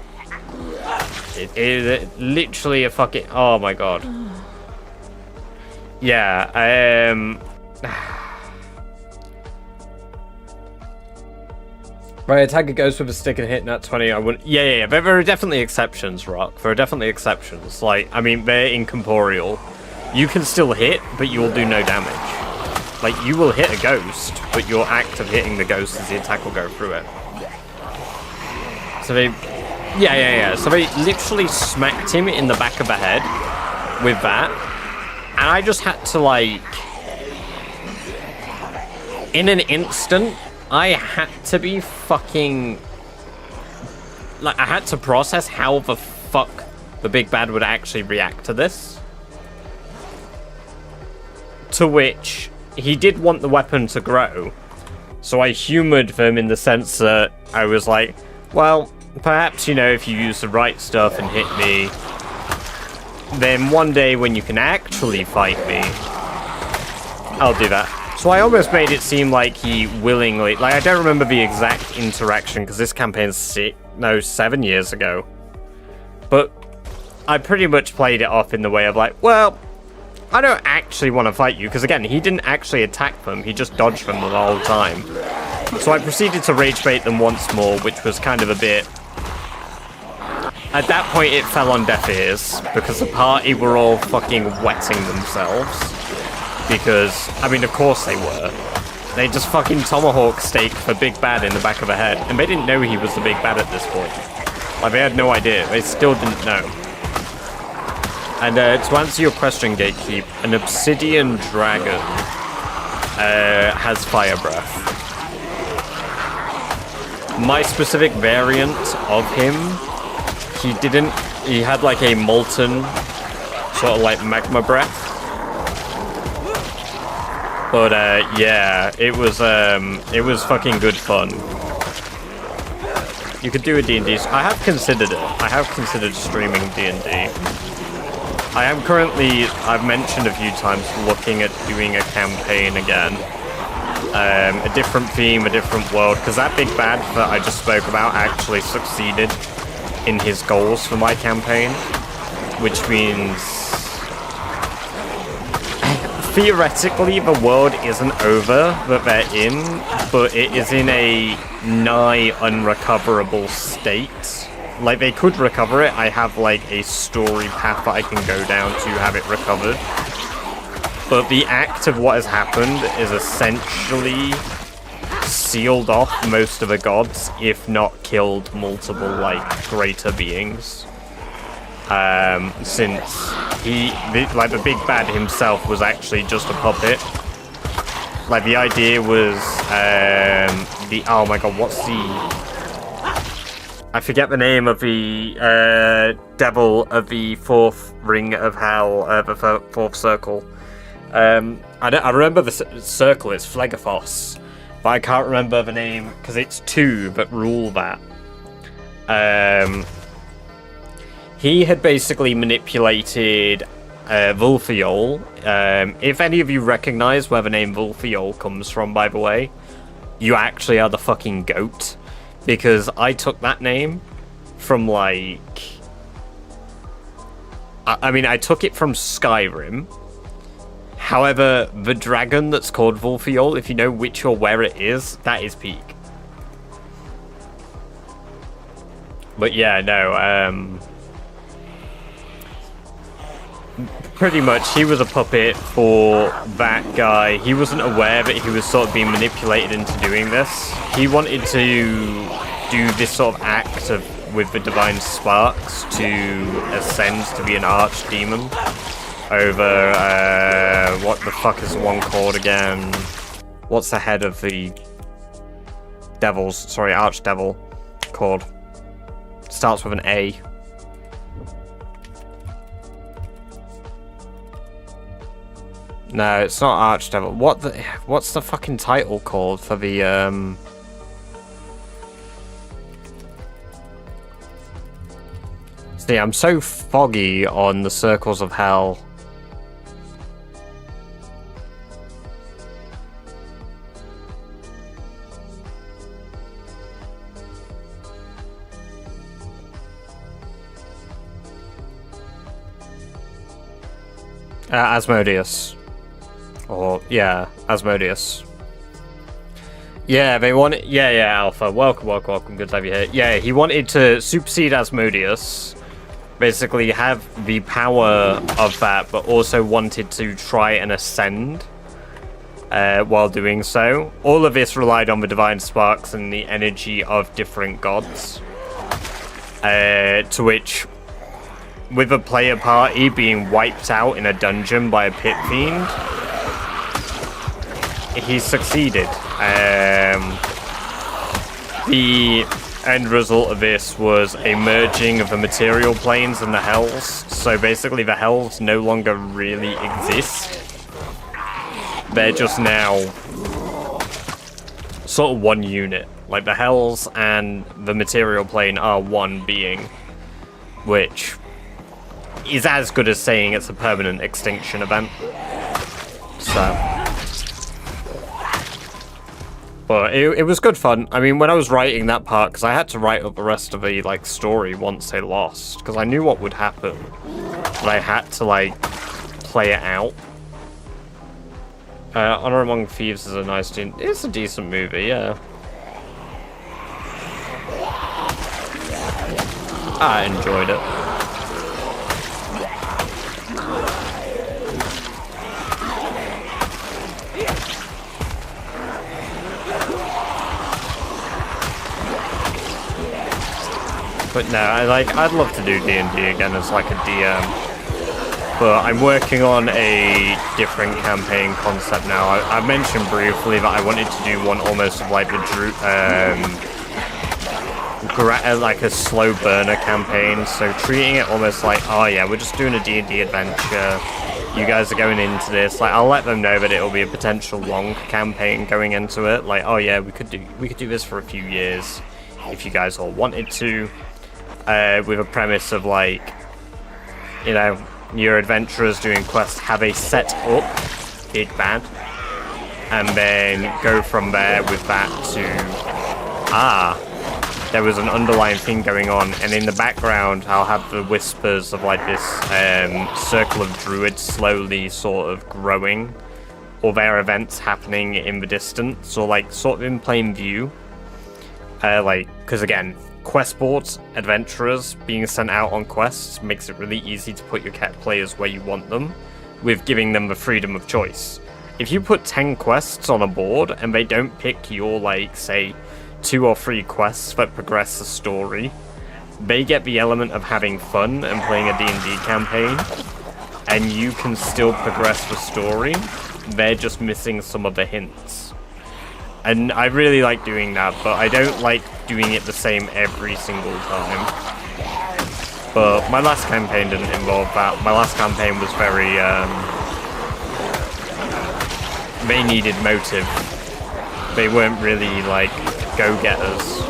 It is literally a fucking... Oh my god. Yeah, Right, attacker goes with a stick and hit nat 20. I wouldn't... Yeah. There are definitely exceptions, Rock. There are definitely exceptions. Like, I mean, they're incorporeal. You can still hit, but you will do no damage. Like, you will hit a ghost, but your act of hitting the ghost is the attack will go through it. So they... Yeah. So they literally smacked him in the back of the head with that. And I just had to, like... In an instant... I had to be fucking... Like, I had to process how the fuck the big bad would actually react to this. To which, he did want the weapon to grow. So I humoured them in the sense that I was like, well, perhaps, you know, if you use the right stuff and hit me, then one day when you can actually fight me, I'll do that. So I almost made it seem like he willingly... Like, I don't remember the exact interaction, because this campaign's 7 years ago. But I pretty much played it off in the way of like, well, I don't actually want to fight you, because again, he didn't actually attack them, he just dodged them the whole time. So I proceeded to rage bait them once more, which was kind of a bit... At that point, it fell on deaf ears, because the party were all fucking wetting themselves. Because, I mean, of course they were. They just fucking tomahawk steak for Big Bad in the back of the head. And they didn't know he was the Big Bad at this point. Like, they had no idea. They still didn't know. And to answer your question, Gatekeep, an obsidian dragon has fire breath. My specific variant of him, he had like a molten, sort of like magma breath. But yeah, it was fucking good fun. You could do a D&D. I have considered it. I have considered streaming D&D. I am currently, I've mentioned a few times, looking at doing a campaign again. A different theme, a different world, because that big bad that I just spoke about actually succeeded in his goals for my campaign, which means... Theoretically, the world isn't over that they're in, but it is in a nigh unrecoverable state. Like, they could recover it. I have, like, a story path that I can go down to have it recovered. but the act of what has happened is essentially sealed off most of the gods, if not killed multiple, like, greater beings. Since the big bad himself was actually just a puppet. Like, the idea was, oh my god, what's the... I forget the name of the, devil of the fourth ring of hell, the fourth circle. I remember the circle, it's Phlegophos, but I can't remember the name, because it's two that rule that. He had basically manipulated Vulfiol. If any of you recognize where the name Vulfiol comes from, by the way, you actually are the fucking goat. Because I took that name from, like... I took it from Skyrim. However, the dragon that's called Vulfiol, if you know which or where it is, that is peak. But yeah, no, pretty much, he was a puppet for that guy. He wasn't aware that he was sort of being manipulated into doing this. He wanted to do this sort of act with the divine sparks to ascend to be an archdemon over, what the fuck is the one called again? What's the head of the archdevil called? Starts with an A. No, it's not Archdevil. What's the fucking title called for the See, I'm so foggy on the circles of hell. Asmodeus. Or, yeah, Asmodeus. Yeah, they wanted... Yeah, Alpha. Welcome. Good to have you here. Yeah, he wanted to supersede Asmodeus. Basically have the power of that, but also wanted to try and ascend while doing so. All of this relied on the divine sparks and the energy of different gods. To which... with a player party being wiped out in a dungeon by a pit fiend, he succeeded. The end result of this was a merging of the material planes and the hells. So basically the hells no longer really exist. They're just now sort of one unit. Like the hells and the material plane are one being, which is as good as saying it's a permanent extinction event. So... but it was good fun. I mean, when I was writing that part, because I had to write up the rest of the, like, story once they lost, because I knew what would happen, but I had to, like, play it out. Honor Among Thieves is a nice... it's a decent movie, yeah. I enjoyed it. But no, I'd love to do D&D again as like a DM. But I'm working on a different campaign concept now. I mentioned briefly that I wanted to do one almost of like the like a slow burner campaign. So treating it almost like, oh yeah, we're just doing a D&D adventure. You guys are going into this. Like, I'll let them know that it'll be a potential long campaign going into it. Like, oh yeah, we could do this for a few years if you guys all wanted to. With a premise of like, you know, your adventurers doing quests have a set up big bad, and then go from there with that to there was an underlying thing going on, and in the background I'll have the whispers of like this circle of druids slowly sort of growing, or their events happening in the distance, or like sort of in plain view, like, because again, quest boards, adventurers being sent out on quests makes it really easy to put your players where you want them. with giving them the freedom of choice. If you put 10 quests on a board and they don't pick your, like, say, 2 or 3 quests that progress the story, they get the element of having fun and playing a D&D campaign, and you can still progress the story. They're just missing some of the hints. And I really like doing that, but I don't like doing it the same every single time. But my last campaign didn't involve that. My last campaign was very, they needed motive. They weren't really, like, go-getters.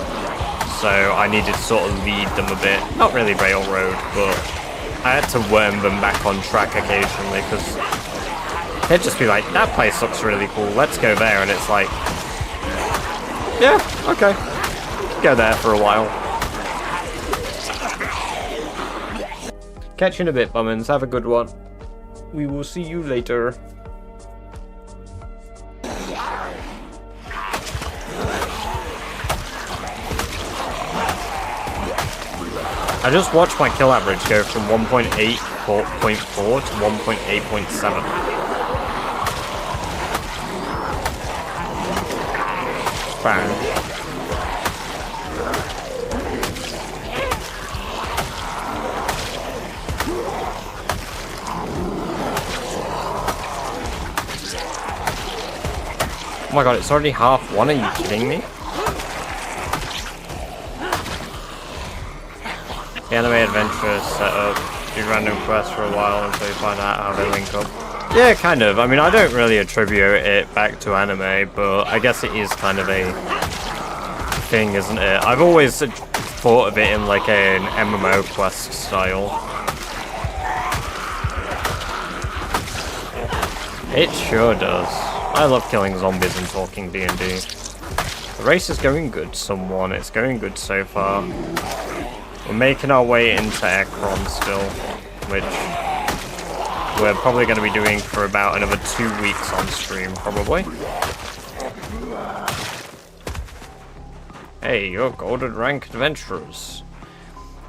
So I needed to sort of lead them a bit. Not really railroad, but I had to worm them back on track occasionally, because they'd just be like, that place looks really cool, let's go there, and it's like, yeah, okay. Go there for a while. Catch you in a bit, Bummins. Have a good one. We will see you later. I just watched my kill average go from 1.8.4 to 1.8.7. Bang. Oh my god, it's already 1:30. Are you kidding me? The anime adventure is set up. Do random quests for a while until you find out how they link up. Yeah, kind of. I mean, I don't really attribute it back to anime, but I guess it is kind of a thing, isn't it? I've always thought of it in like an MMO quest style. It sure does. I love killing zombies and talking D&D. The race is going good, someone. It's going good so far. We're making our way into Ekron still, which we're probably going to be doing for about another 2 weeks on stream, probably. Hey, you're golden rank adventurers.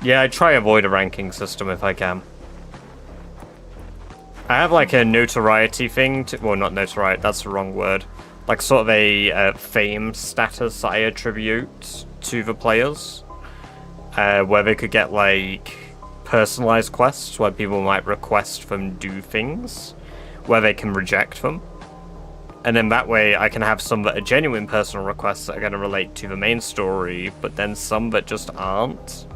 Yeah, I try avoid a ranking system if I can. I have like a notoriety thing, well, not notoriety, that's the wrong word. Like sort of a fame status that I attribute to the players. Where they could get like personalized quests where people might request them do things, where they can reject them. And then that way I can have some that are genuine personal requests that are going to relate to the main story, but then some that just aren't.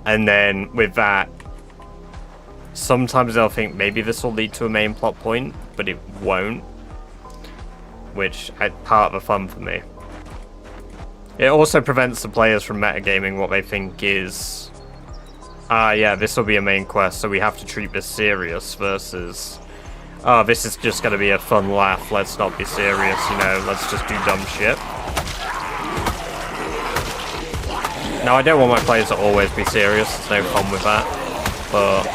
And then with that, sometimes they'll think maybe this will lead to a main plot point, but it won't. Which is part of the fun for me. It also prevents the players from metagaming what they think is, yeah, this will be a main quest, so we have to treat this serious, versus, oh, this is just going to be a fun laugh, let's not be serious, you know, let's just do dumb shit. Now, I don't want my players to always be serious, there's no fun with that, but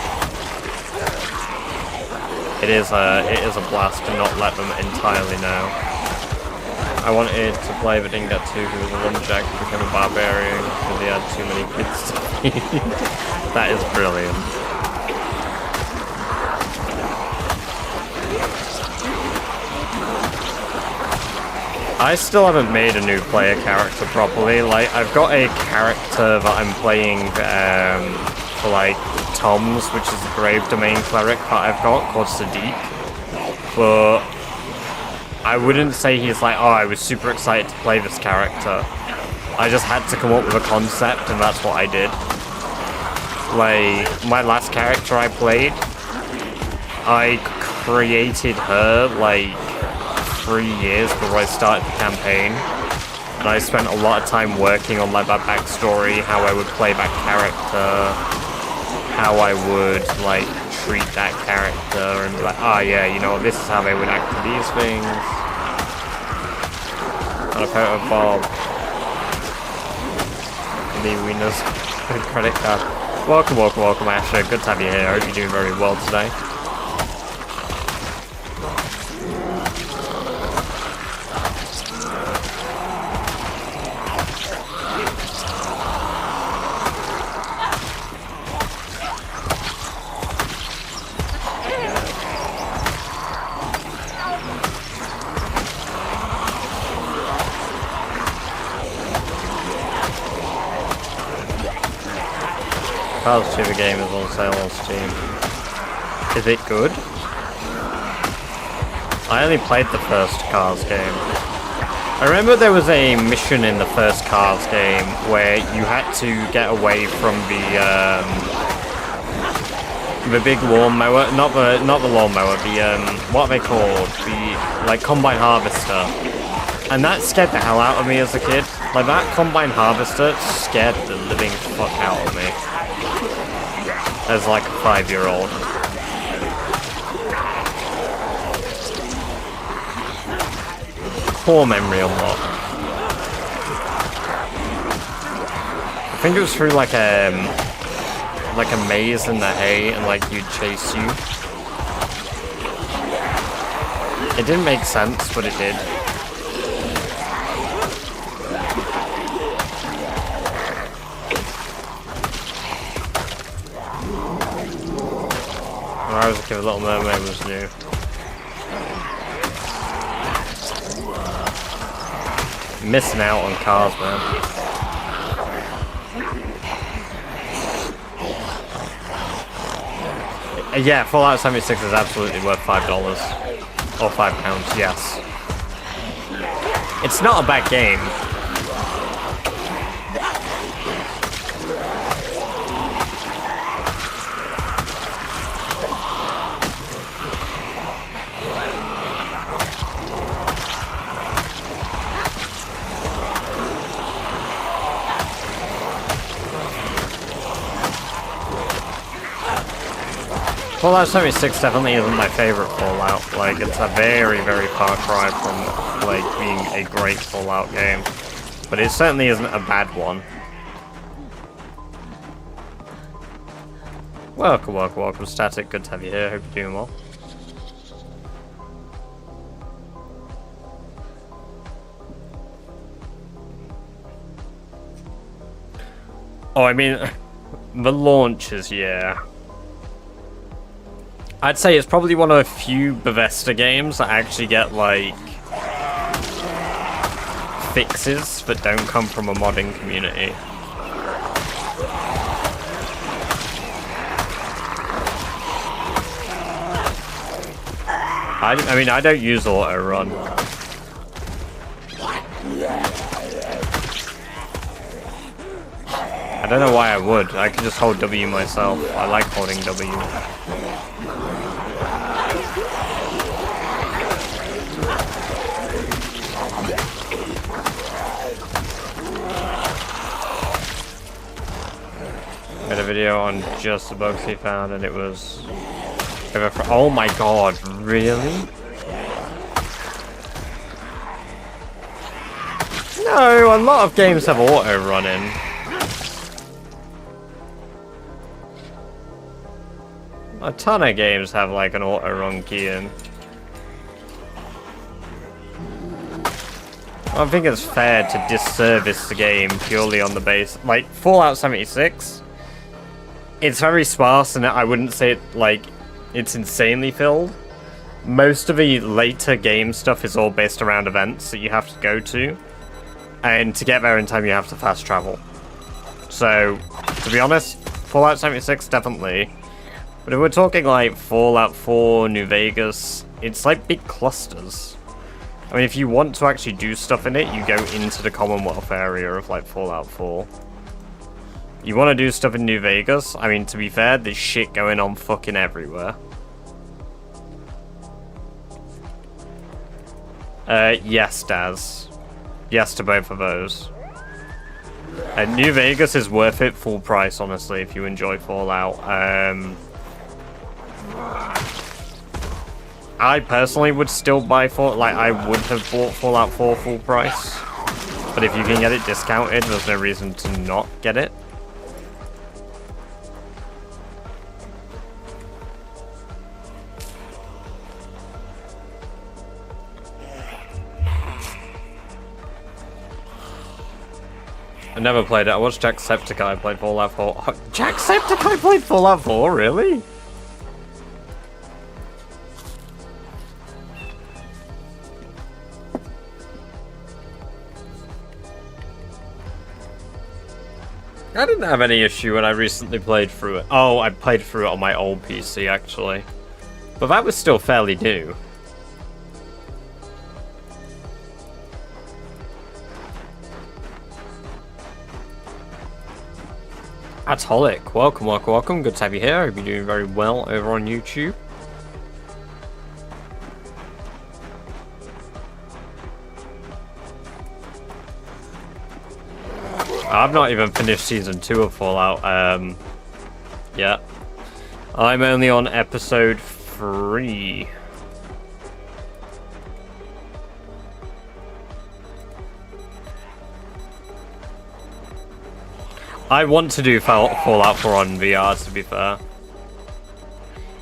it is a blast to not let them entirely know. I wanted to play but didn't get to, who was a lumberjack who became a barbarian because he had too many kids to feed. That is brilliant. I still haven't made a new player character properly. Like, I've got a character that I'm playing for like Tom's, which is the Grave Domain cleric that I've got, called Sadiq. But I wouldn't say he's like, oh, I was super excited to play this character. I just had to come up with a concept, and that's what I did. Like, my last character I played, I created her, like, 3 years before I started the campaign. And I spent a lot of time working on, like, that backstory, how I would play that character, how I would, like, treat that character, and be like, oh yeah, you know, this is how they would act to these things. And a photo of Bob. The winners. Good credit card. Welcome, welcome, welcome, Asher. Good to have you here. I hope you're doing very well today. Cars 2 the game is on sale on Steam. Is it good? I only played the first Cars game. I remember there was a mission in the first Cars game where you had to get away from the big lawnmower, not the lawnmower, what are they called? The, like, combine harvester. And that scared the hell out of me as a kid. Like, that combine harvester scared the living fuck out of me. As like a 5-year-old. Core memory unlock. I think it was through like a maze in the hay and like you'd chase you. It didn't make sense, but it did. When I was a kid, Little Mermaid was new. Missing out on cars, man. Yeah, Fallout 76 is absolutely worth $5. Or £5, yes. It's not a bad game. Fallout 76 definitely isn't my favorite Fallout. Like, it's a very, very far cry from, like, being a great Fallout game. But it certainly isn't a bad one. Welcome, Static. Good to have you here. Hope you're doing well. Oh, I mean, the launches, yeah. I'd say it's probably one of the few Bethesda games that actually get, like, fixes that don't come from a modding community. I mean, I don't use auto-run. I don't know why I would. I could just hold W myself. I like holding W. Made a video on just the bugs he found and it was... Oh my god, really? No, a lot of games have auto-running. A ton of games have like an auto-run key in. I don't think it's fair to disservice the game purely on the base. Like, Fallout 76, it's very sparse and I wouldn't say it, like, it's insanely filled. Most of the later game stuff is all based around events that you have to go to. And to get there in time, you have to fast travel. So, to be honest, Fallout 76, definitely. But if we're talking like Fallout 4, New Vegas, it's like big clusters. I mean, if you want to actually do stuff in it, you go into the Commonwealth area of like Fallout 4. You want to do stuff in New Vegas? I mean, to be fair, there's shit going on fucking everywhere. Yes, Daz. Yes to both of those. New Vegas is worth it full price, honestly, if you enjoy Fallout. I personally would still buy I would have bought Fallout 4 full price. But if you can get it discounted, there's no reason to not get it. I never played it. I watched Jacksepticeye play Fallout 4. Oh, Jacksepticeye played Fallout 4? Really? I didn't have any issue when I recently played through it. Oh, I played through it on my old PC, actually. But that was still fairly new. Atolic, welcome, welcome, welcome. Good to have you here. I hope you're doing very well over on YouTube. I've not even finished Season 2 of Fallout yet. I'm only on episode 3. I want to do Fallout 4 on VR, to be fair.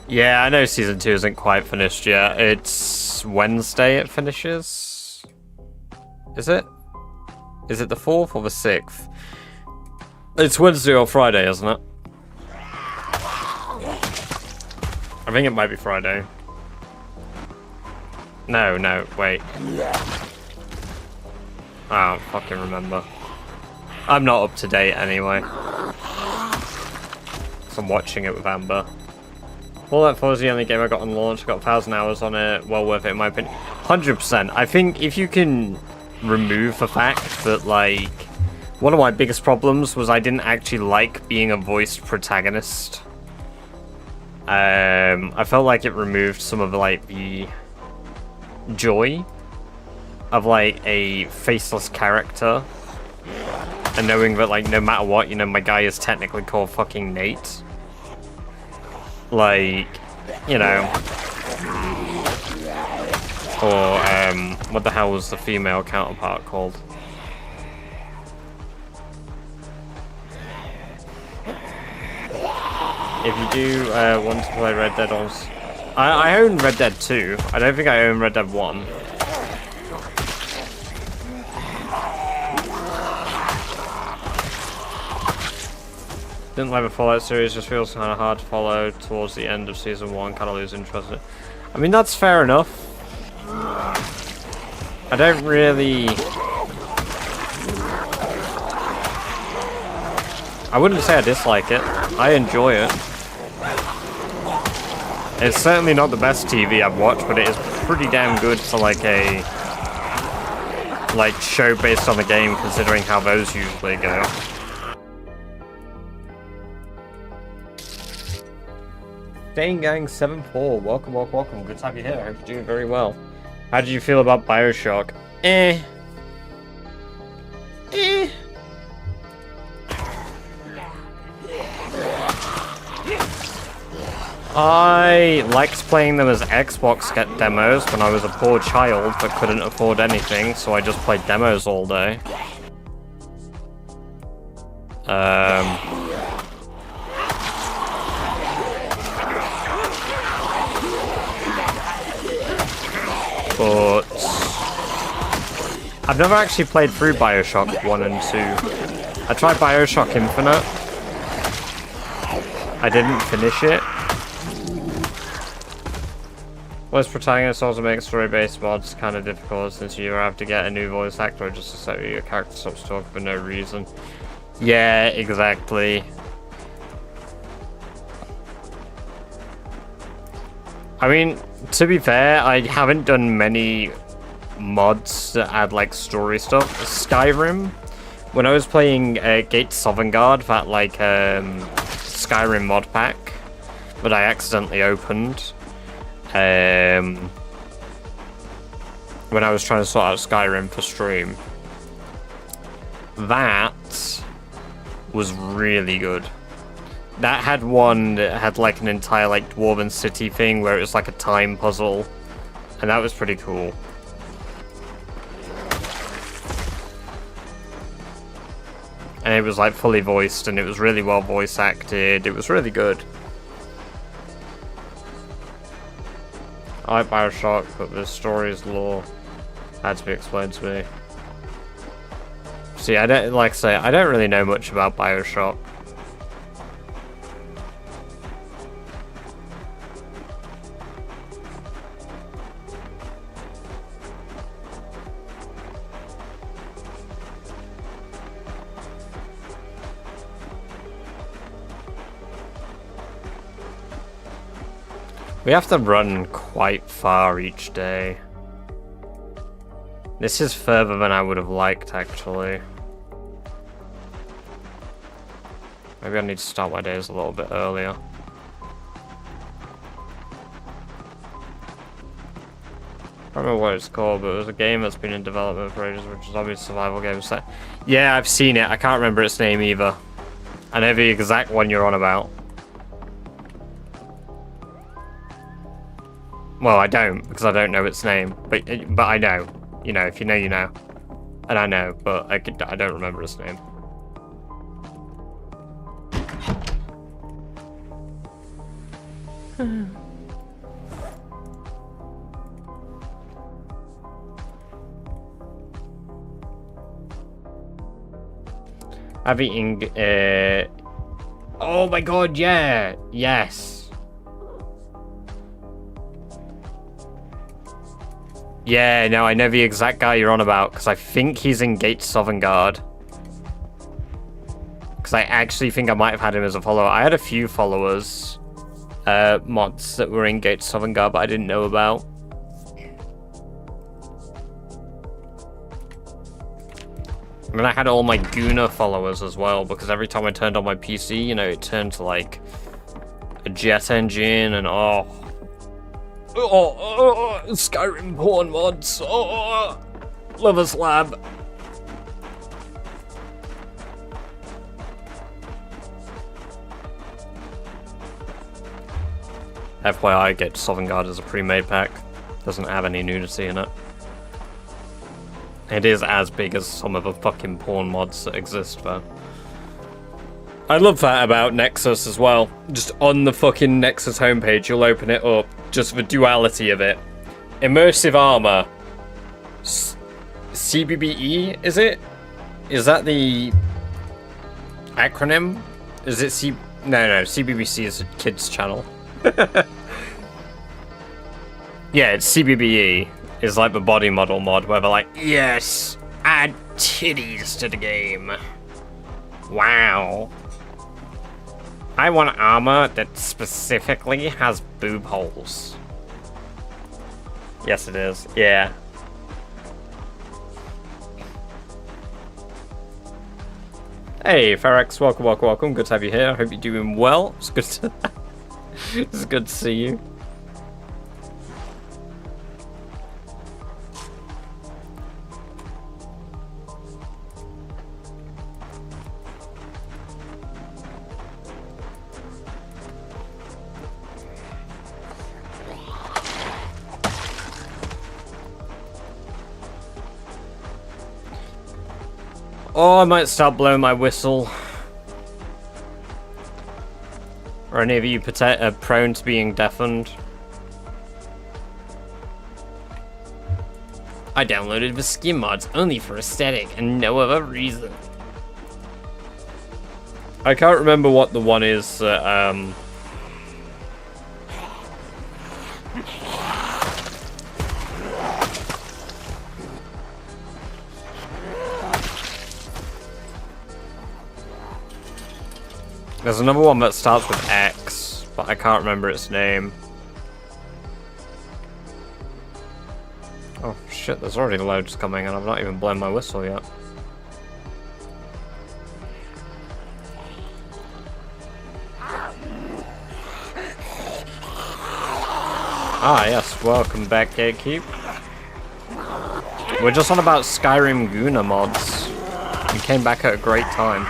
Yeah, I know Season 2 isn't quite finished yet. It's Wednesday it finishes? Is it? Is it the 4th or the 6th? It's Wednesday or Friday, isn't it? I think it might be Friday. No, wait. I don't fucking remember. I'm not up to date anyway. So I'm watching it with Amber. Fallout 4 is the only game I got on launch. I got 1,000 hours on it. Well worth it in my opinion. 100%. I think if you can remove the fact that, like, one of my biggest problems was I didn't actually like being a voiced protagonist. I felt like it removed some of, like, the joy of, like, a faceless character. And knowing that, like, no matter what, you know, my guy is technically called fucking Nate. Like, you know. Or, what the hell was the female counterpart called? If you do want to play Red Dead on... I own Red Dead 2. I don't think I own Red Dead 1. Didn't like the Fallout series, just feels kind of hard to follow towards the end of Season 1, kind of lose interest in it. I mean, that's fair enough. I don't really... I wouldn't say I dislike it. I enjoy it. It's certainly not the best TV I've watched, but it is pretty damn good for like a... like, show based on the game, considering how those usually go. Dane Gang 7-4, welcome, welcome, welcome. Good to have you here. I hope you're doing very well. How did you feel about Bioshock? I liked playing them as Xbox demos when I was a poor child that couldn't afford anything, so I just played demos all day. But I've never actually played through Bioshock 1 and 2. I tried Bioshock Infinite. I didn't finish it. Voice protagonist also makes story-based mods kind of difficult since you have to get a new voice actor just to say your character stops talking for no reason. Yeah, exactly. I mean, to be fair, I haven't done many mods that add, like, story stuff. Skyrim, when I was playing Gates Sovngarde, that, like, Skyrim mod pack that I accidentally opened, when I was trying to sort out Skyrim for stream, that was really good. That had one that had like an entire like Dwarven City thing where it was like a time puzzle, and that was pretty cool. And it was like fully voiced, and it was really well voice acted. It was really good. I like Bioshock, but the story's lore had to be explained to me. See, I don't, like I say, I don't really know much about Bioshock. We have to run quite far each day. This is further than I would have liked, actually. Maybe I need to start my days a little bit earlier. I don't remember what it's called, but it was a game that's been in development for ages, which is obviously a survival game set. Yeah, I've seen it. I can't remember its name either. I know the exact one you're on about. Well, I don't, because I don't know its name. But I know. You know, if you know, you know. And I know, but I don't remember its name. I've eaten, oh my god, yeah! Yes! Yeah, no, I know the exact guy you're on about, because I think he's in Gates Sovngarde. Because I actually think I might have had him as a follower. I had a few followers, mods that were in Gates Sovngarde, but I didn't know about. And then I had all my Guna followers as well, because every time I turned on my PC, you know, it turned to like a jet engine and Skyrim porn mods, Lover's Lab. FYI, get Sovngarde as a pre-made pack. Doesn't have any nudity in it. It is as big as some of the fucking porn mods that exist, though. I love that about Nexus as well. Just on the fucking Nexus homepage, you'll open it up. Just the duality of it. Immersive armor. CBBE, is it? Is that the acronym? Is it No, CBBC is a kids channel. Yeah, it's CBBE. Is like the body model mod where they're like, yes, add titties to the game. Wow. I want armor that specifically has boob holes. Yes, it is. Yeah. Hey, Ferex, welcome. Good to have you here. I hope you're doing well. It's good to it's good to see you. Oh, I might start blowing my whistle. Are any of you prone to being deafened? I downloaded the skin mods only for aesthetic and no other reason. I can't remember what the one is that, There's another one that starts with X, but I can't remember its name. Oh shit, there's already loads coming and I've not even blown my whistle yet. Ah yes, welcome back, Gatekeep. We're just on about Skyrim Guna mods. We came back at a great time.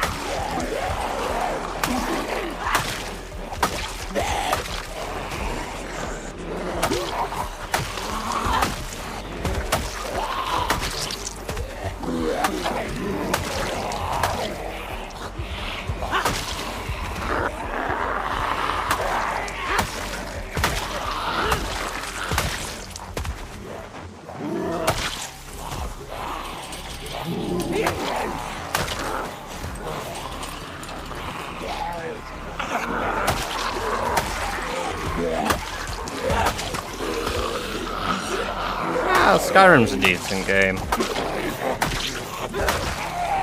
Skyrim's a decent game.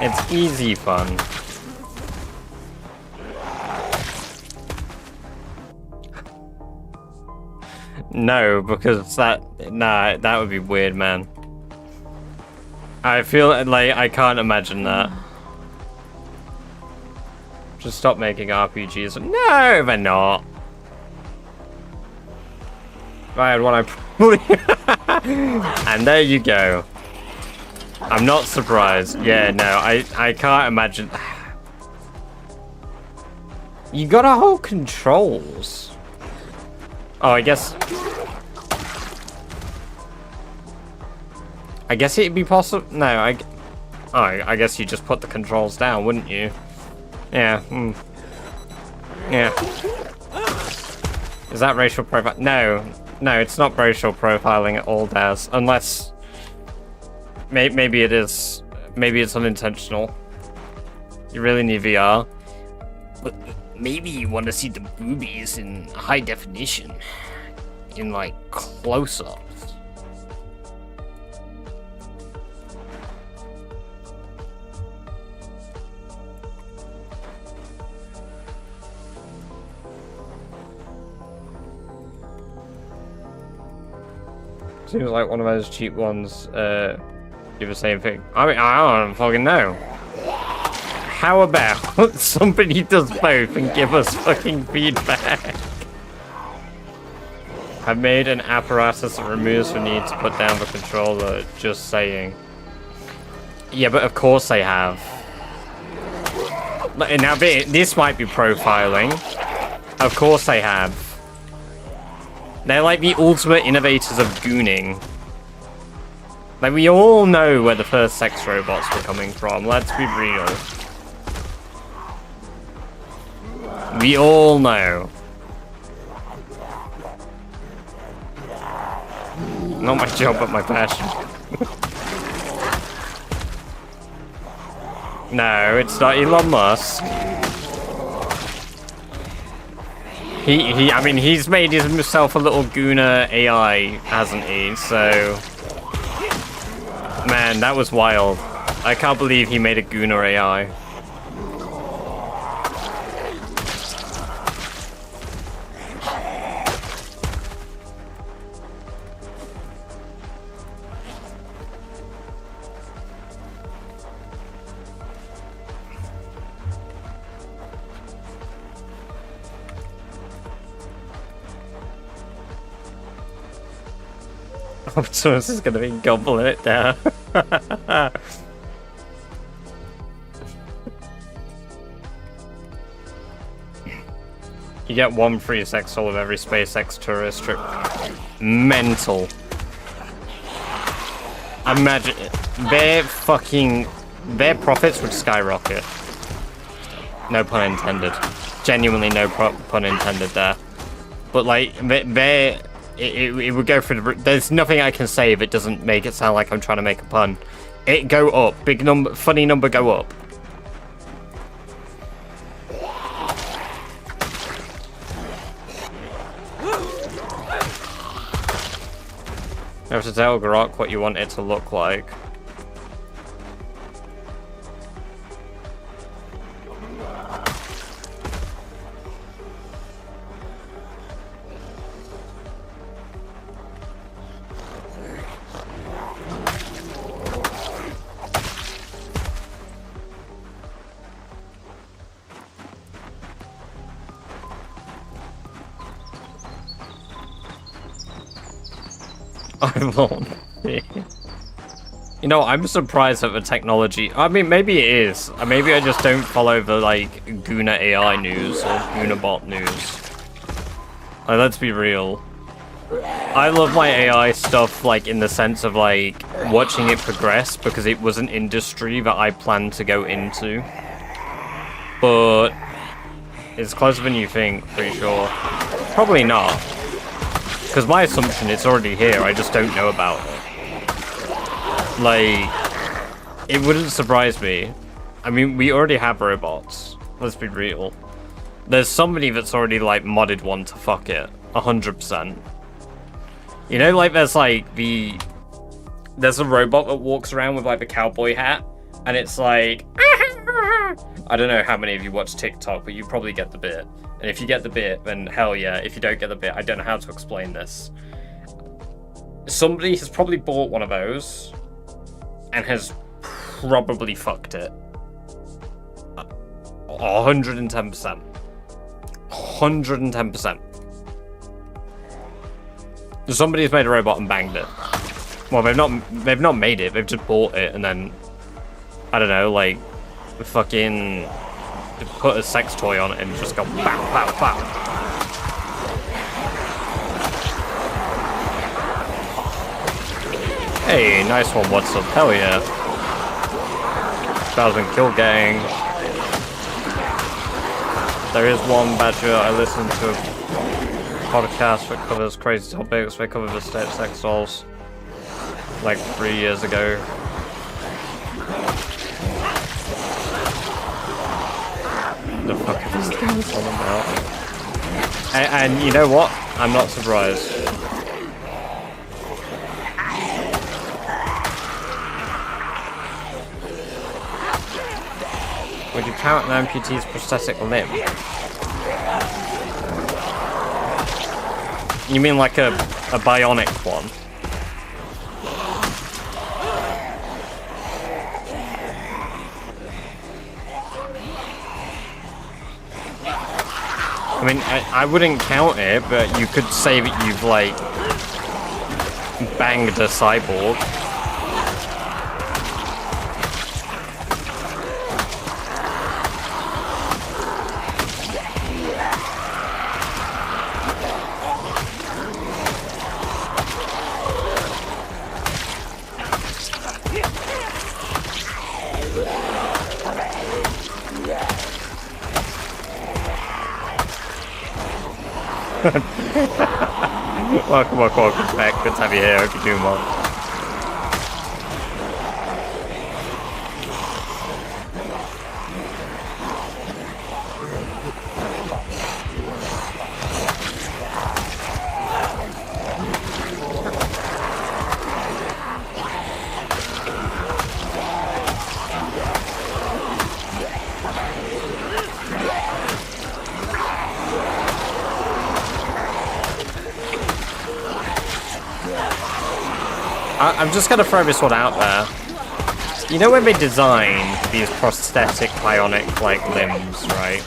It's easy fun. No, because that would be weird, man. I feel like I can't imagine that. Just stop making RPGs. No, they're not. If I had one, I probably... And there you go. I'm not surprised. Yeah, no, I can't imagine. You gotta hold controls. Oh, I guess it'd be possible. No, I guess you just put the controls down, wouldn't you? Yeah. Yeah. Is that racial profile? No, it's not racial profiling at all, Daz. Unless maybe it is. Maybe it's unintentional. You really need VR. But maybe you want to see the boobies in high definition, in like close-ups. Seems like one of those cheap ones do the same thing. I mean, I don't fucking know. How about somebody does both and give us fucking feedback? I've made an apparatus that removes the need to put down the controller, just saying. Yeah, but of course they have. Now, this might be profiling. Of course they have. They're like the ultimate innovators of gooning. Like, we all know where the first sex robots were coming from, let's be real. We all know. Not my job, but my passion. No, it's not Elon Musk. I mean, he's made himself a little Gooner AI, hasn't he? So, man, that was wild. I can't believe he made a Gooner AI. Optimus is gonna be gobbling it down. You get one free sex doll with every SpaceX tourist trip. Mental. Imagine their profits would skyrocket. No pun intended. Genuinely no pun intended there. But like it would go for the... There's nothing I can say if it doesn't make it sound like I'm trying to make a pun. It go up. Big number, funny number go up. You have to tell Grok what you want it to look like. I won't. You know, I'm surprised at the technology. I mean, maybe it is. Maybe I just don't follow the, like, Guna AI news or Gunabot news. Like, let's be real. I love my AI stuff, like, in the sense of, like, watching it progress, because it was an industry that I planned to go into. But it's closer than you think, pretty sure. Probably not. Because my assumption it's already here, I just don't know about it. Like, it wouldn't surprise me. I mean, we already have robots. Let's be real. There's somebody that's already, like, modded one to fuck it. 100%. You know, like, there's a robot that walks around with, like, the cowboy hat, and it's like... I don't know how many of you watch TikTok, but you probably get the bit. And if you get the bit, then hell yeah. If you don't get the bit, I don't know how to explain this. Somebody has probably bought one of those and has probably fucked it. 110%. 110%. Somebody's made a robot and banged it. Well, they've not made it, they've just bought it and then, I don't know, like, fucking put a sex toy on it and just go pow, pow, pow. Hey, nice one, what's up? Hell yeah. 1,000 kill gang. There is one badger I listen to a podcast that covers crazy topics. They cover the state of sex dolls like 3 years ago. The fuck are these things all about? And you know what? I'm not surprised. Would you count an amputee's prosthetic limb? You mean like a bionic one? I mean, I wouldn't count it, but you could say that you've, like, banged a cyborg. welcome back. Good to have you here. Hope you're doing well. I'm just gonna throw this one out there. You know when they designed these prosthetic bionic like limbs, right?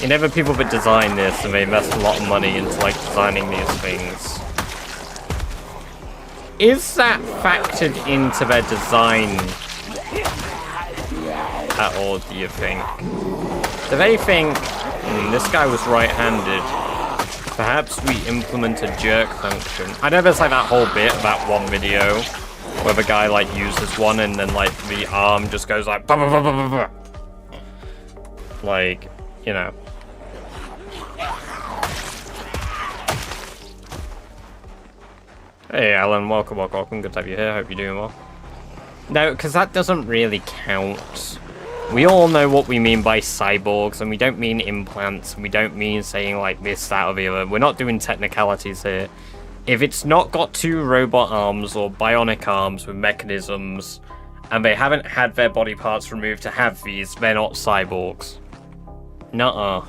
You know the people that design this and they invest a lot of money into like designing these things. Is that factored into their design at all, do you think? Do they think, this guy was right-handed, perhaps we implement a jerk function? I know there's like that whole bit about one video where the guy like uses one and then like the arm just goes like bah, bah, bah, bah, bah, bah. Like, you know. Hey Alan, welcome. Good to have you here. Hope you're doing well. No, because that doesn't really count. We all know what we mean by cyborgs, and we don't mean implants, and we don't mean saying like this, that, or the other. We're not doing technicalities here. If it's not got two robot arms or bionic arms with mechanisms, and they haven't had their body parts removed to have these, they're not cyborgs. Nuh-uh.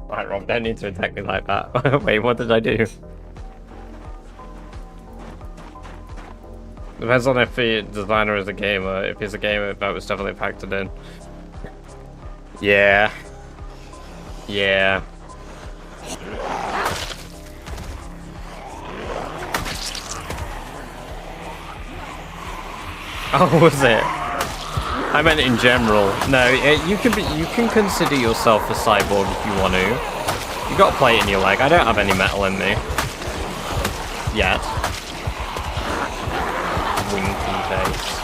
Alright, Rob, don't need to attack me like that. Wait, what did I do? Depends on if the designer is a gamer. If he's a gamer, that was definitely factored in. Yeah. Yeah. Oh, was it? I meant in general. No, you can consider yourself a cyborg if you want to. You got a plate in your leg. I don't have any metal in me. Yet. Winky face.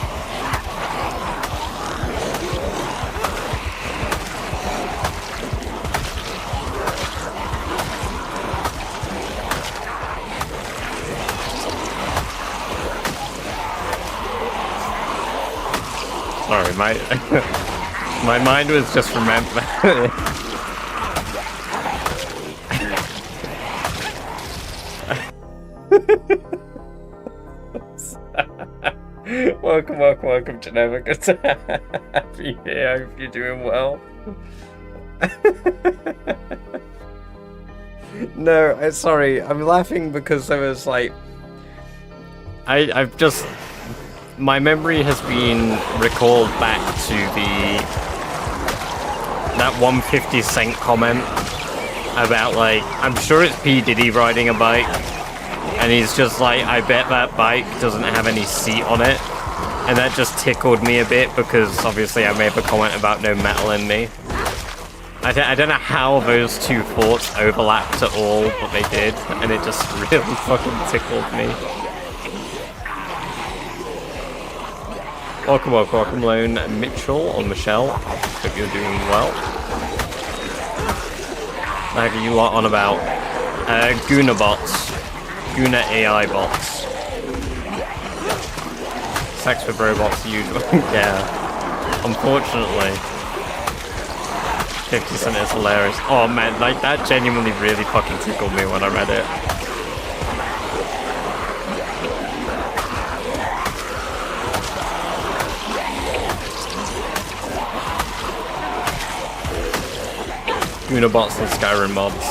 Sorry, mate. My mind was just remembering. Welcome to Never. Good to have you here. I hope you're doing well. No, sorry. I'm laughing because I was like, I've just, my memory has been recalled back to that 150 cent comment about like, I'm sure it's P. Diddy riding a bike, and he's just like, I bet that bike doesn't have any seat on it, and that just tickled me a bit because obviously I made a comment about no metal in me. I don't know how those two thoughts overlapped at all, but they did, and it just really fucking tickled me. Welcome, Lone Mitchell or Michelle. Hope you're doing well. What are you lot on about? Guna bots. Guna AI bots. Sex with robots, usually. Yeah. Unfortunately. 50 Cent is hilarious. Oh man, like that genuinely really fucking tickled me when I read it. Unabots and Skyrim mods.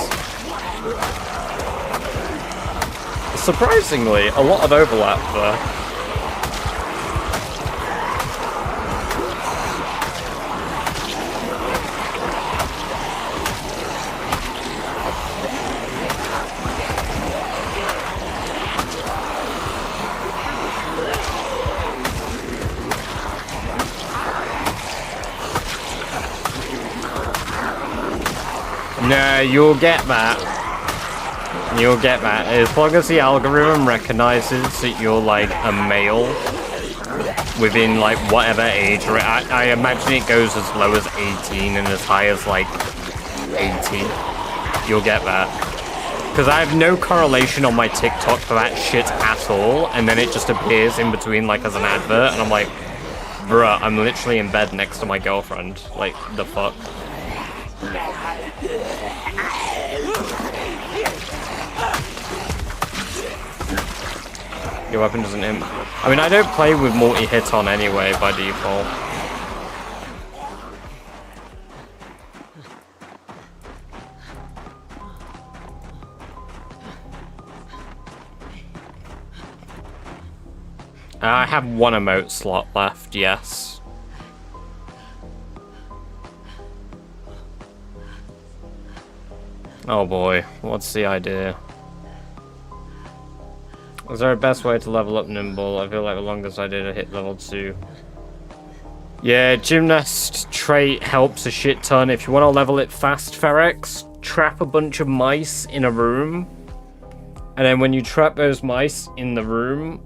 Surprisingly, a lot of overlap there. No, you'll get that. You'll get that. As long as the algorithm recognizes that you're like a male within like whatever age, I imagine it goes as low as 18 and as high as like 80. You'll get that. Because I have no correlation on my TikTok for that shit at all, and then it just appears in between like as an advert, and I'm like, bruh, I'm literally in bed next to my girlfriend. Like, the fuck? Your weapon doesn't hit. I mean, I don't play with multi-hit on anyway by default. I have one emote slot left, yes. Oh boy, what's the idea? Is there a best way to level up Nimble? I feel like the longest I did, I hit level 2. Yeah, Gymnast trait helps a shit ton. If you want to level it fast, Ferex, trap a bunch of mice in a room. And then when you trap those mice in the room,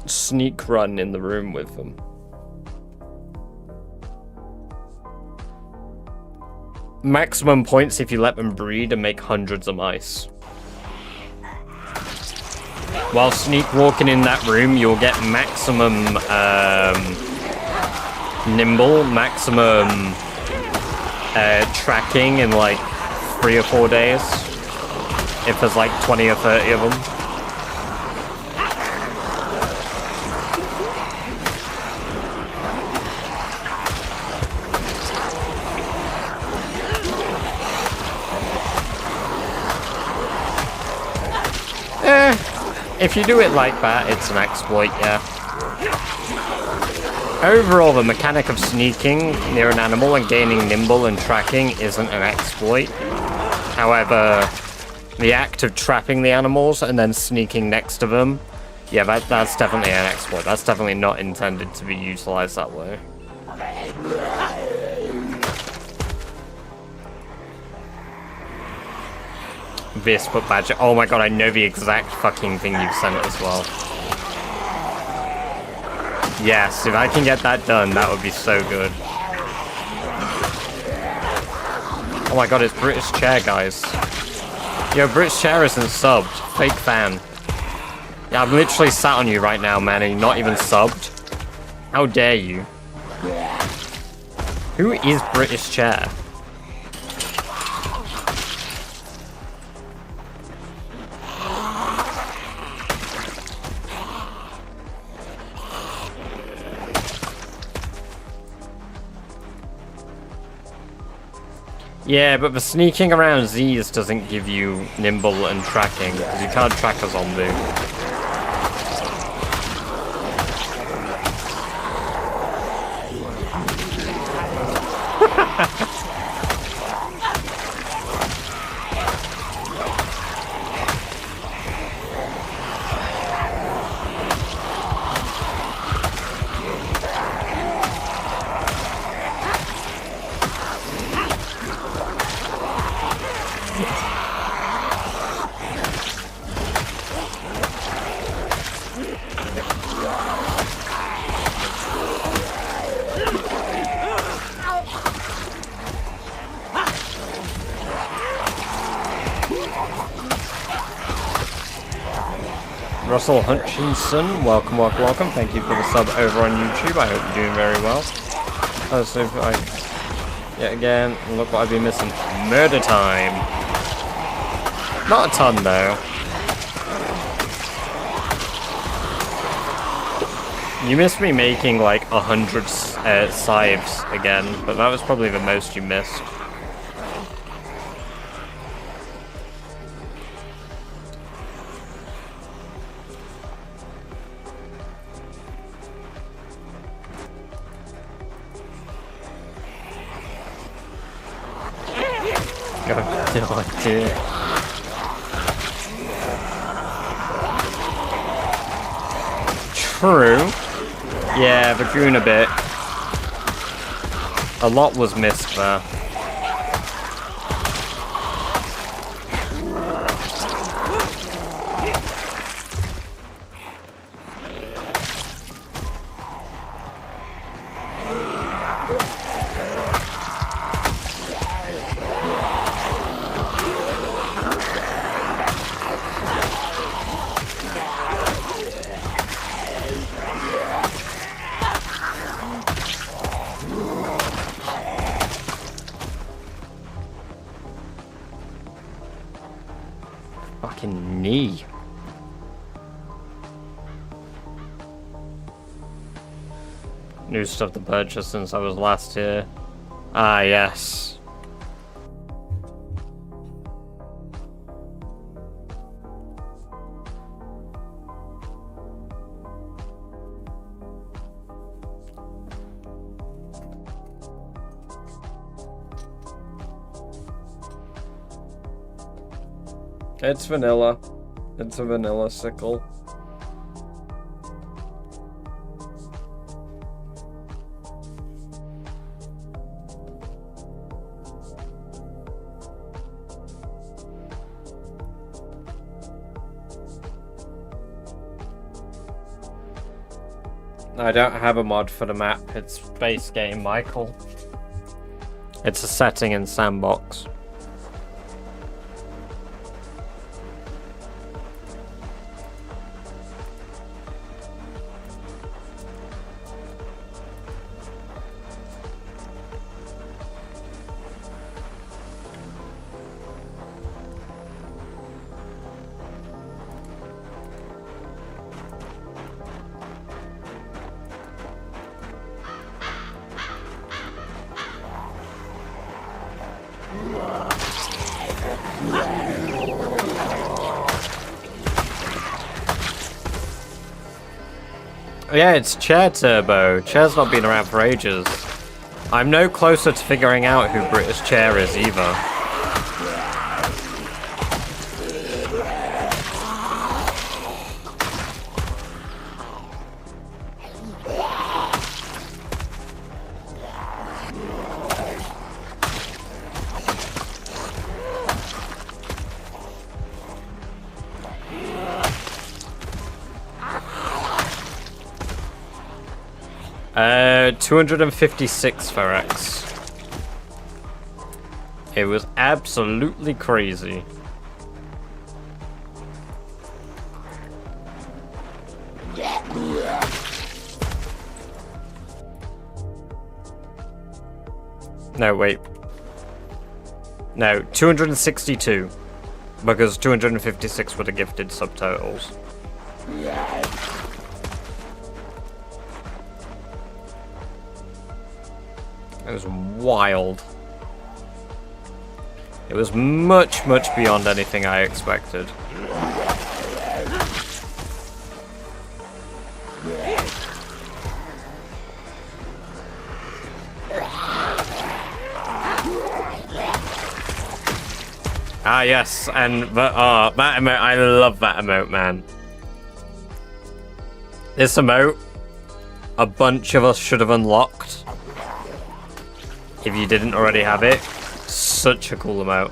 sneak run in the room with them. Maximum points if you let them breed and make hundreds of mice. While sneak walking in that room, you'll get maximum nimble, maximum tracking in like 3 or 4 days. If there's like 20 or 30 of them. If you do it like that, it's an exploit, yeah. Overall, the mechanic of sneaking near an animal and gaining nimble and tracking isn't an exploit. However, the act of trapping the animals and then sneaking next to them, yeah, that's definitely an exploit. That's definitely not intended to be utilized that way. This but badger. Oh my god, I know the exact fucking thing you've sent as well. Yes, if I can get that done, that would be so good. Oh my god, it's British Chair, guys. Yo, British Chair isn't subbed. Fake fan. Yeah, I'm literally sat on you right now, man, and you're not even subbed. How dare you? Who is British Chair? Yeah, but the sneaking around Z's doesn't give you nimble and tracking, because you can't track a zombie. Russell Hutchinson, welcome, welcome, welcome. Thank you for the sub over on YouTube. I hope you're doing very well. So, yet again, look what I've been missing. Murder time. Not a ton, though. You missed me making like 100 scythes again, but that was probably the most you missed. Oh dear. True. Yeah, the Juna bit. A lot was missed there. Fucking knee. New stuff to purchase since I was last here. Ah, yes. It's vanilla. It's a vanilla sickle. I don't have a mod for the map. It's base game, Michael. It's a setting in Sandbox. Yeah, it's Chair Turbo. Chair's not been around for ages. I'm no closer to figuring out who British Chair is either. Uh, 256 Ferex. It was absolutely crazy. No, wait. No, 262. Because 256 were the gifted subtotals. It was wild. It was much, much beyond anything I expected. Ah, yes, and that emote, I love that emote, man. This emote, a bunch of us should have unlocked. If you didn't already have it, such a cool emote.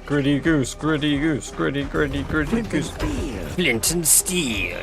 Gritty goose, gritty goose, gritty goose. Flint and steel.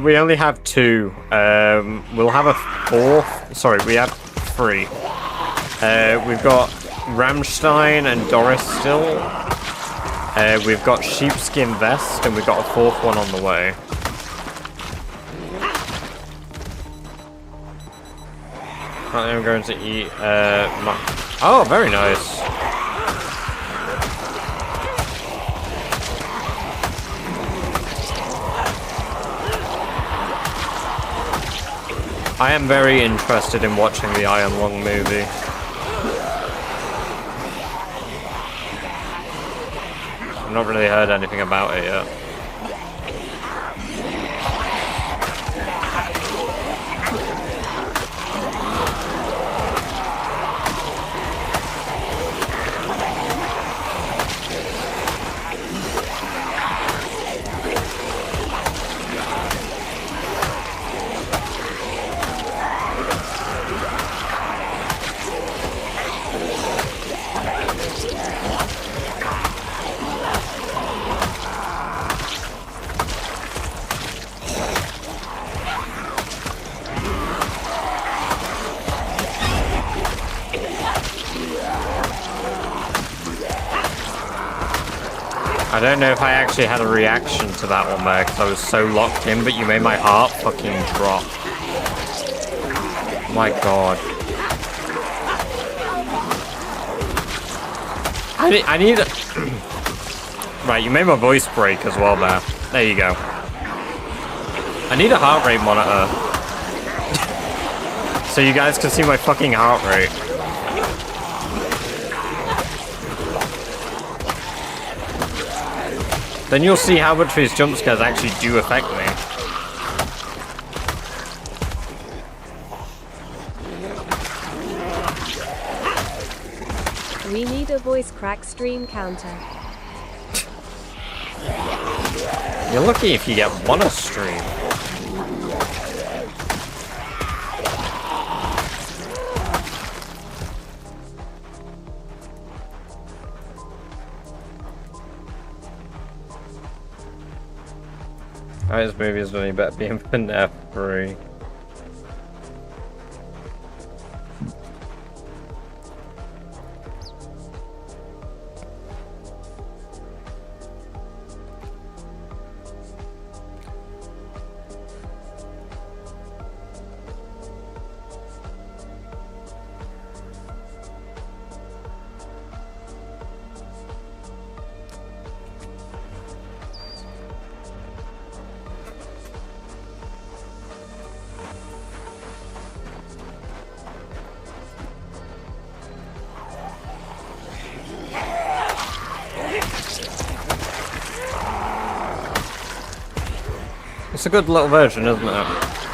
We only have two. We'll have a fourth. Sorry, we have three. We've got Rammstein and Doris still. We've got Sheepskin Vest, and we've got a fourth one on the way. I'm going to eat. Oh, very nice. I am very interested in watching the Iron Lung movie. I've not really heard anything about it yet. I don't know if I actually had a reaction to that one there because I was so locked in, but you made my heart fucking drop. My god. I need a... Right, you made my voice break as well there. There you go. I need a heart rate monitor. So you guys can see my fucking heart rate. Then you'll see how much these jump scares actually do affect me. We need a voice crack stream counter. You're lucky if you get one a stream. This movie is really better being for F3. It's a good little version, isn't it?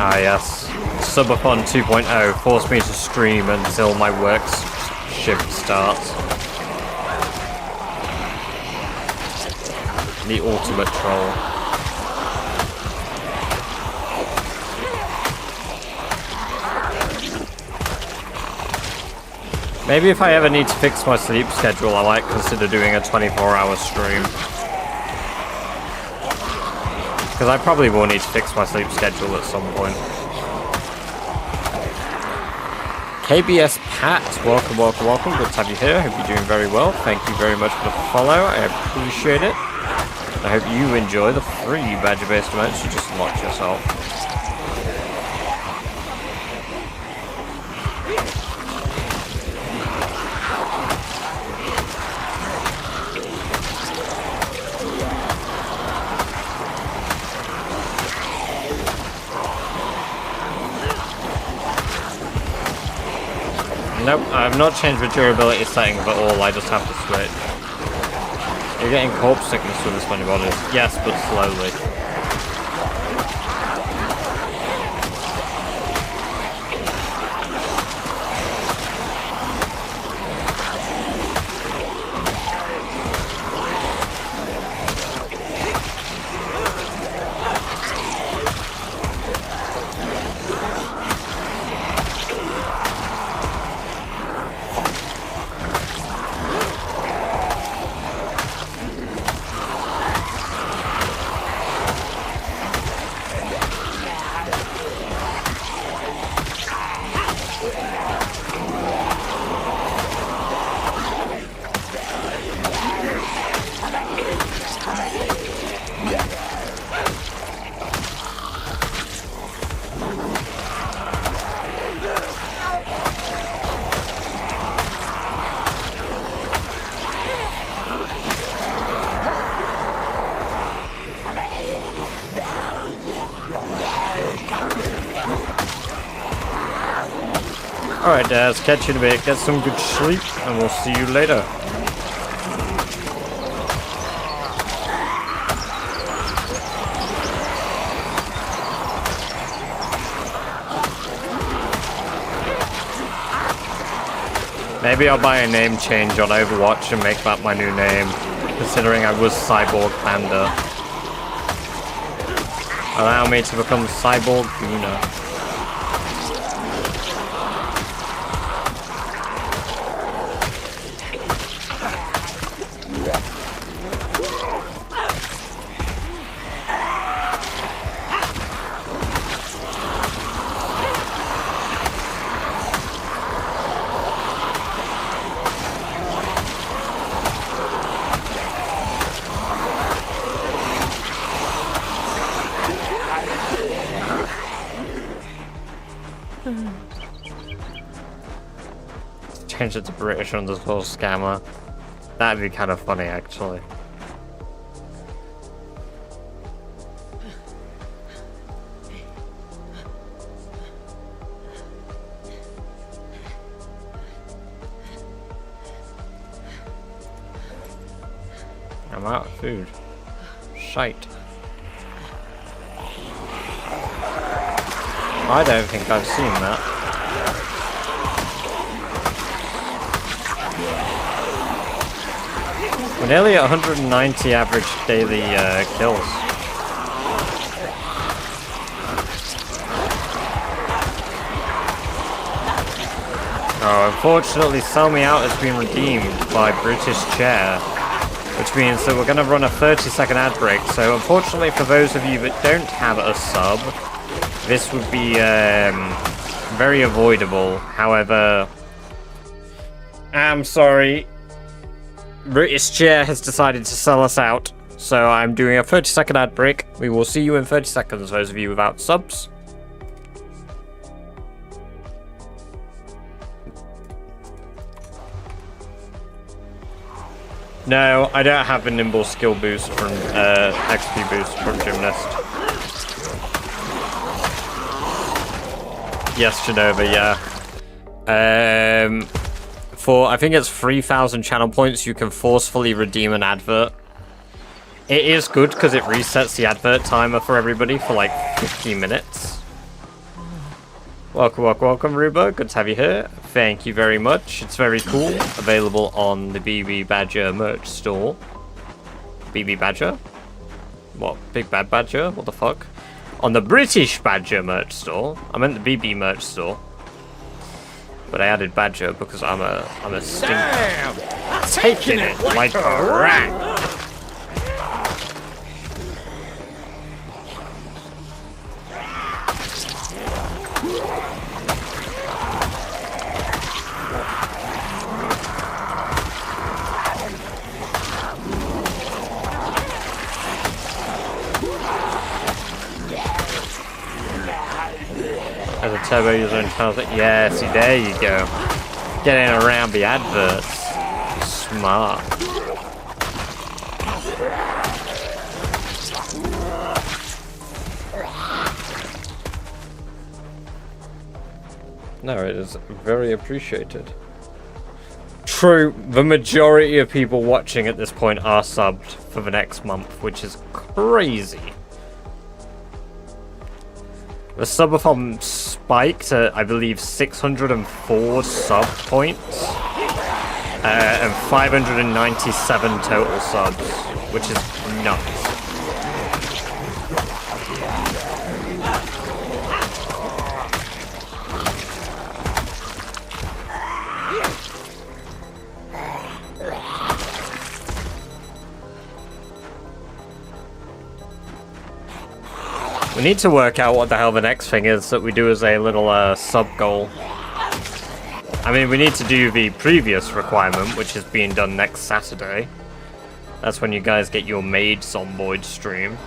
Ah yes, Subathon 2.0 forced me to stream until my work's shift starts. The ultimate troll. Maybe if I ever need to fix my sleep schedule, I might consider doing a 24-hour stream. Because I probably will need to fix my sleep schedule at some point. KBS Pat, welcome, welcome, welcome. Good to have you here. Hope you're doing very well. Thank you very much for the follow. I appreciate it. I hope you enjoy the free badger-based events you just unlocked yourself. Nope, I have not changed the durability settings at all, I just have to switch. You're getting corpse sickness with this funny bodies. Yes, but slowly. Alright, Daz, catch you in a bit. Get some good sleep, and we'll see you later. Maybe I'll buy a name change on Overwatch and make that my new name, considering I was Cyborg Panda. Allow me to become Cyborg Guna. Change it to British underscore scammer. That'd be kind of funny, actually. I'm out of food. Shite. I don't think I've seen that. We're nearly at 190 average daily kills. Oh, unfortunately, Sell Me Out has been redeemed by British Chair, which means that we're going to run a 30-second ad break. So, unfortunately, for those of you that don't have a sub, this would be very avoidable. However, I'm sorry. British Chair has decided to sell us out, so I'm doing a 30-second ad break. We will see you in 30 seconds, those of you without subs. No, I don't have a nimble skill boost from XP boost from Gymnast. Yes, Genova, yeah. For, I think it's 3,000 channel points, you can forcefully redeem an advert. It is good because it resets the advert timer for everybody for like 50 minutes. Welcome, welcome, welcome, Ruba. Good to have you here. Thank you very much. It's very cool. Available on the BB Badger merch store. BB Badger? What? Big Bad Badger? What the fuck? On the British Badger merch store. I meant the BB merch store. But I added Badger because I'm a stinker. Damn! Taking it like a rat. As a turbo user in channels, yeah, see, there you go. Getting around the adverts. Smart. No, it is very appreciated. True, the majority of people watching at this point are subbed for the next month, which is crazy. The subathon spiked to, I believe, 604 sub points and 597 total subs, which is nuts. We need to work out what the hell the next thing is that we do as a little sub goal. I mean, we need to do the previous requirement, which is being done next Saturday. That's when you guys get your maid Zomboid stream.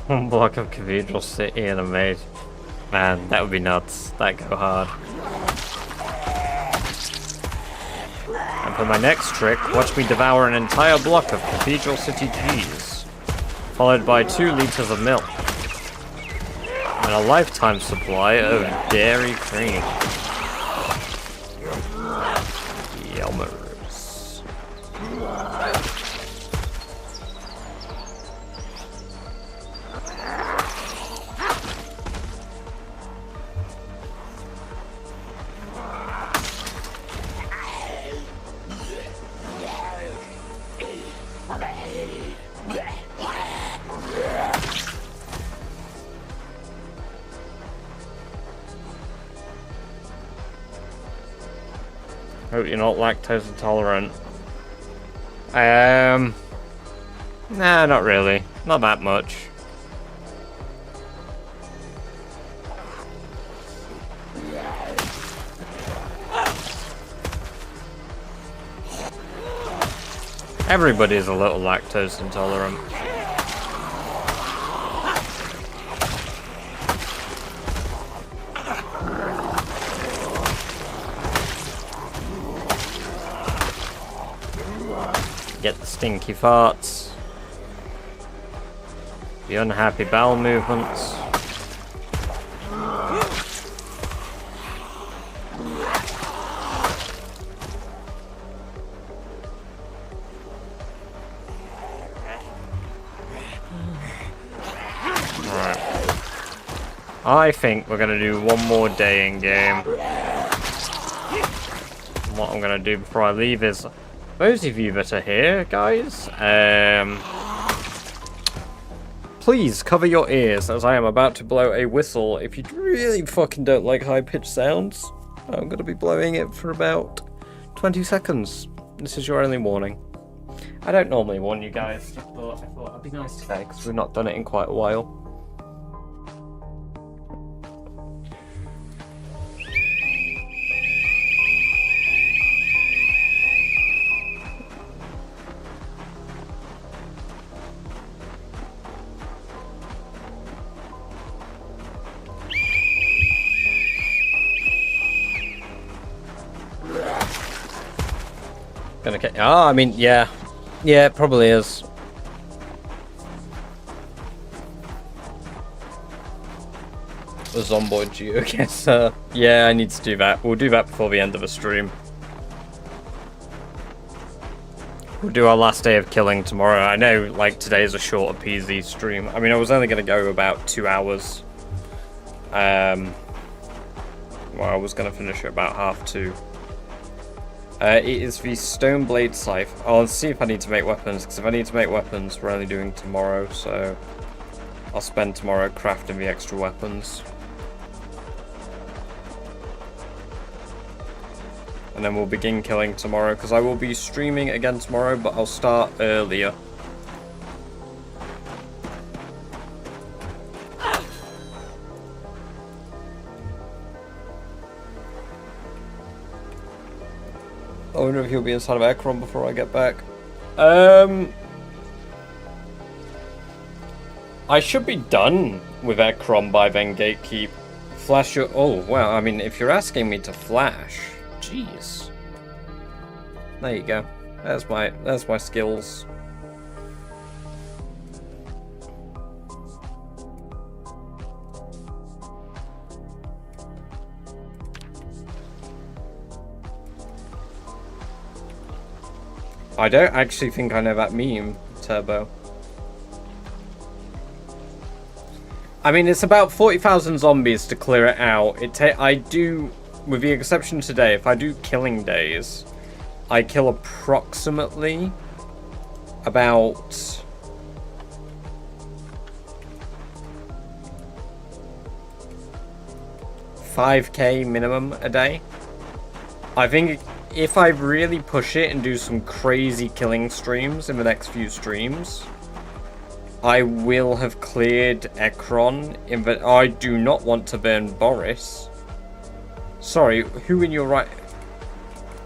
One block of Cathedral City and a maid. Man, that would be nuts. That'd go hard. And for my next trick, watch me devour an entire block of Cathedral City cheese, followed by 2 liters of milk, and a lifetime supply of dairy cream. Yummers. Hope you're not lactose intolerant. Nah, not really. Not that much. Everybody's a little lactose intolerant. Get the stinky farts. The unhappy bowel movements. Alright. I think we're gonna do one more day in game. What I'm gonna do before I leave is, those of you that are here, guys, please cover your ears as I am about to blow a whistle. If you really fucking don't like high-pitched sounds, I'm going to be blowing it for about 20 seconds. This is your only warning. I don't normally warn you guys, but I thought it'd be nice today because we've not done it in quite a while. Gonna get. Oh, I mean, yeah. Yeah, it probably is. The Zomboid geoguesser. Yeah, I need to do that. We'll do that before the end of the stream. We'll do our last day of killing tomorrow. I know, like, today is a shorter PZ stream. I mean, I was only going to go about 2 hours. Well, I was going to finish at about 2:30. It is the Stone Blade Scythe. I'll see if I need to make weapons, because if I need to make weapons, we're only doing tomorrow, so I'll spend tomorrow crafting the extra weapons. And then we'll begin killing tomorrow, because I will be streaming again tomorrow, but I'll start earlier. I wonder if he'll be inside of Ekron before I get back. I should be done with Ekron by then, Gatekeep. Flash your... Oh, well, I mean, if you're asking me to flash... Jeez. There you go. There's my skills. I don't actually think I know that meme, Turbo. I mean, it's about 40,000 zombies to clear it out. I do, with the exception today, if I do killing days, I kill approximately about 5k minimum a day. I think if I really push it and do some crazy killing streams in the next few streams, I will have cleared Ekron. I do not want to burn Boris. Sorry, who in your right...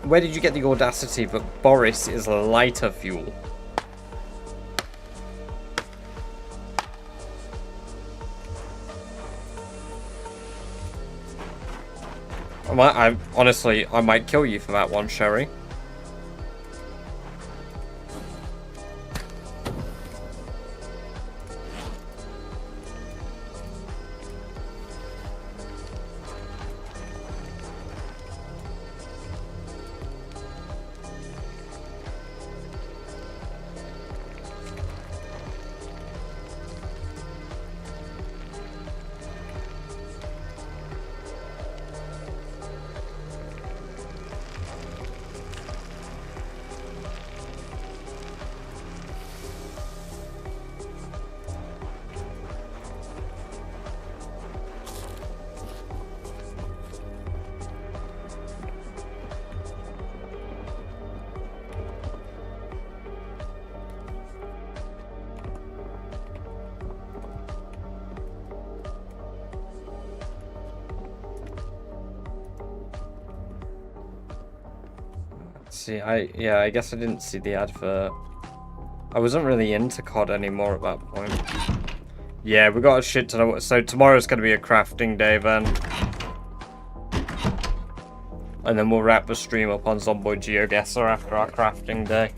Where did you get the audacity that Boris is lighter fuel? Honestly, I might kill you for that one, Sherry. See, I guess I didn't see the advert. I wasn't really into COD anymore at that point. Yeah, we got a shit ton of... So tomorrow's going to be a crafting day then. And then we'll wrap the stream up on Zomboid GeoGuessr after our crafting day.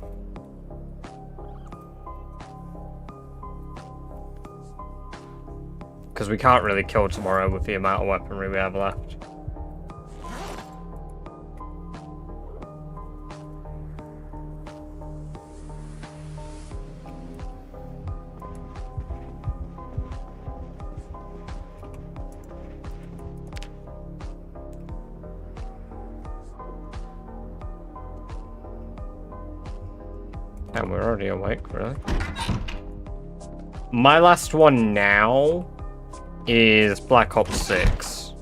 Because we can't really kill tomorrow with the amount of weaponry we have left. And we're already awake, really. My last one now is Black Ops 6.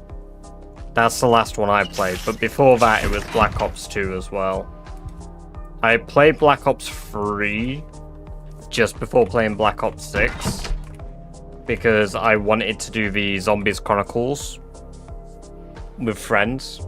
That's the last one I played, but before that it was Black Ops 2 as well. I played Black Ops 3 just before playing Black Ops 6 because I wanted to do the Zombies Chronicles with friends.